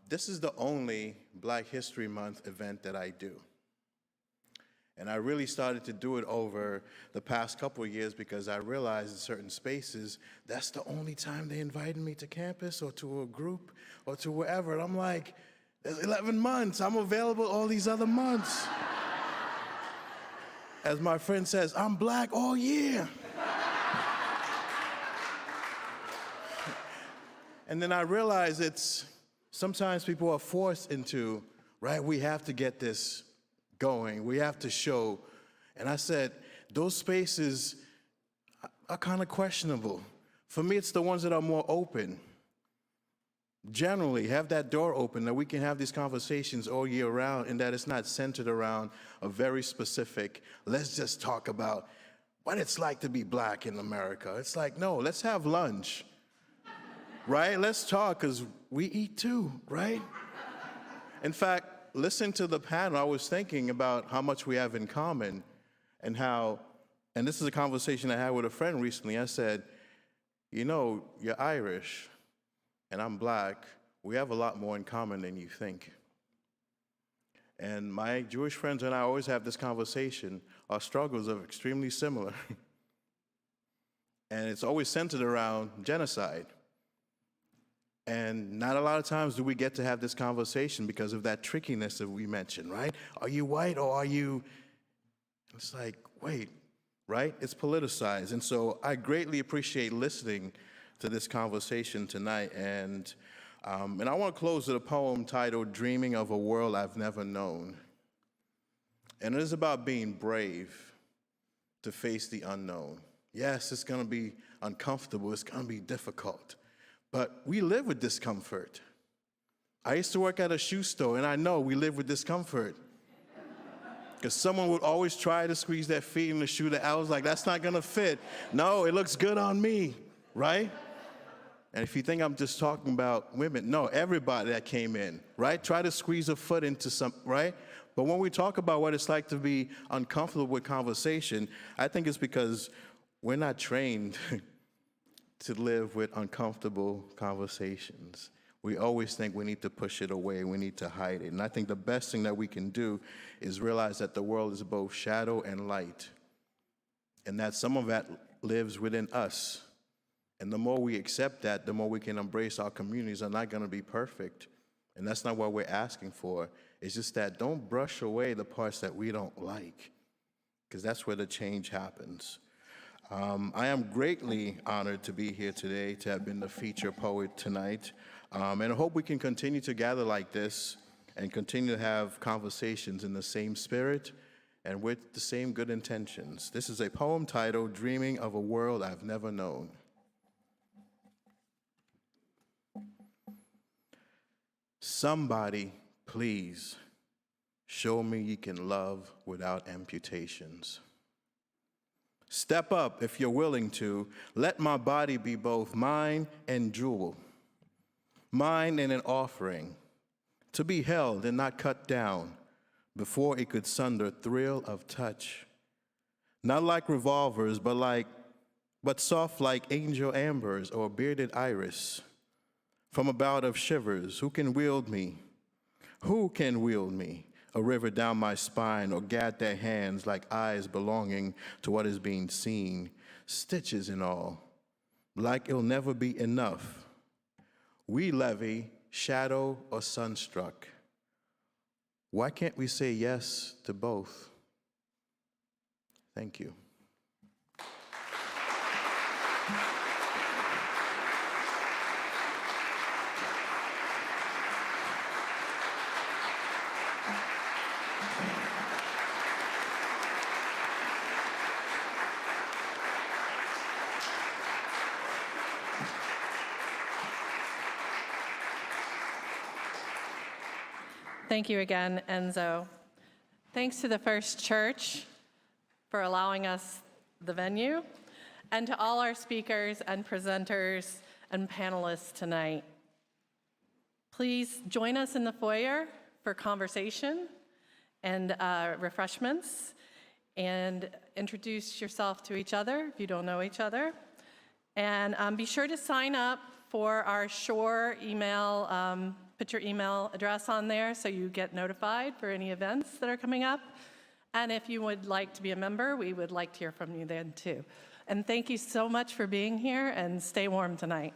This is the only Black History Month event that I do. And I really started to do it over the past couple of years because I realized in certain spaces, that's the only time they invited me to campus or to a group or to wherever. And I'm like, there's 11 months. I'm available all these other months. As my friend says, I'm Black all year. And then I realized it's, sometimes people are forced into, right, we have to get this going. We have to show. And I said, those spaces are kind of questionable. For me, it's the ones that are more open. Generally, have that door open that we can have these conversations all year round and that it's not centered around a very specific, let's just talk about what it's like to be Black in America. It's like, no, let's have lunch, right? Let's talk because we eat too, right? In fact, listen to the panel, I was thinking about how much we have in common and how, and this is a conversation I had with a friend recently. I said, you know, you're Irish and I'm Black. We have a lot more in common than you think. And my Jewish friends and I always have this conversation. Our struggles are extremely similar. And it's always centered around genocide. And not a lot of times do we get to have this conversation because of that trickiness that we mentioned, right? Are you white or are you? It's like, wait, right? It's politicized. And so I greatly appreciate listening to this conversation tonight. And I want to close with a poem titled Dreaming of a World I've Never Known. And it is about being brave to face the unknown. Yes, it's going to be uncomfortable. It's going to be difficult. But we live with discomfort. I used to work at a shoe store, and I know we live with discomfort. Because someone would always try to squeeze their feet in the shoe that I was like, that's not gonna fit. No, it looks good on me, right? And if you think I'm just talking about women, no, everybody that came in, right? Try to squeeze a foot into some, right? But when we talk about what it's like to be uncomfortable with conversation, I think it's because we're not trained to live with uncomfortable conversations. We always think we need to push it away, we need to hide it. And I think the best thing that we can do is realize that the world is both shadow and light, and that some of that lives within us. And the more we accept that, the more we can embrace our communities are not gonna be perfect. And that's not what we're asking for. It's just that don't brush away the parts that we don't like. because that's where the change happens. I am greatly honored to be here today, to have been the feature poet tonight, and I hope we can continue to gather like this and continue to have conversations in the same spirit and with the same good intentions. This is a poem titled Dreaming of a World I've Never Known. Somebody, please, show me you can love without amputations. Step up if you're willing to. Let my body be both mine and jewel, mine and an offering, to be held and not cut down before it could sunder thrill of touch. Not like revolvers, but soft like angel ambers or bearded iris. From a bout of shivers, who can wield me? Who can wield me? A river down my spine, or guide their hands like eyes belonging to what is being seen, stitches and all, like it'll never be enough. We levy shadow or sunstruck. Why can't we say yes to both? Thank you. Thank you again, Enzo. Thanks to the First Church for allowing us the venue, and to all our speakers and presenters and panelists tonight. Please join us in the foyer for conversation and refreshments, and introduce yourself to each other if you don't know each other. And be sure to sign up for our S.U.R.E email. Put your email address on there so you get notified for any events that are coming up. And if you would like to be a member, we would like to hear from you then too. And thank you so much for being here, and stay warm tonight.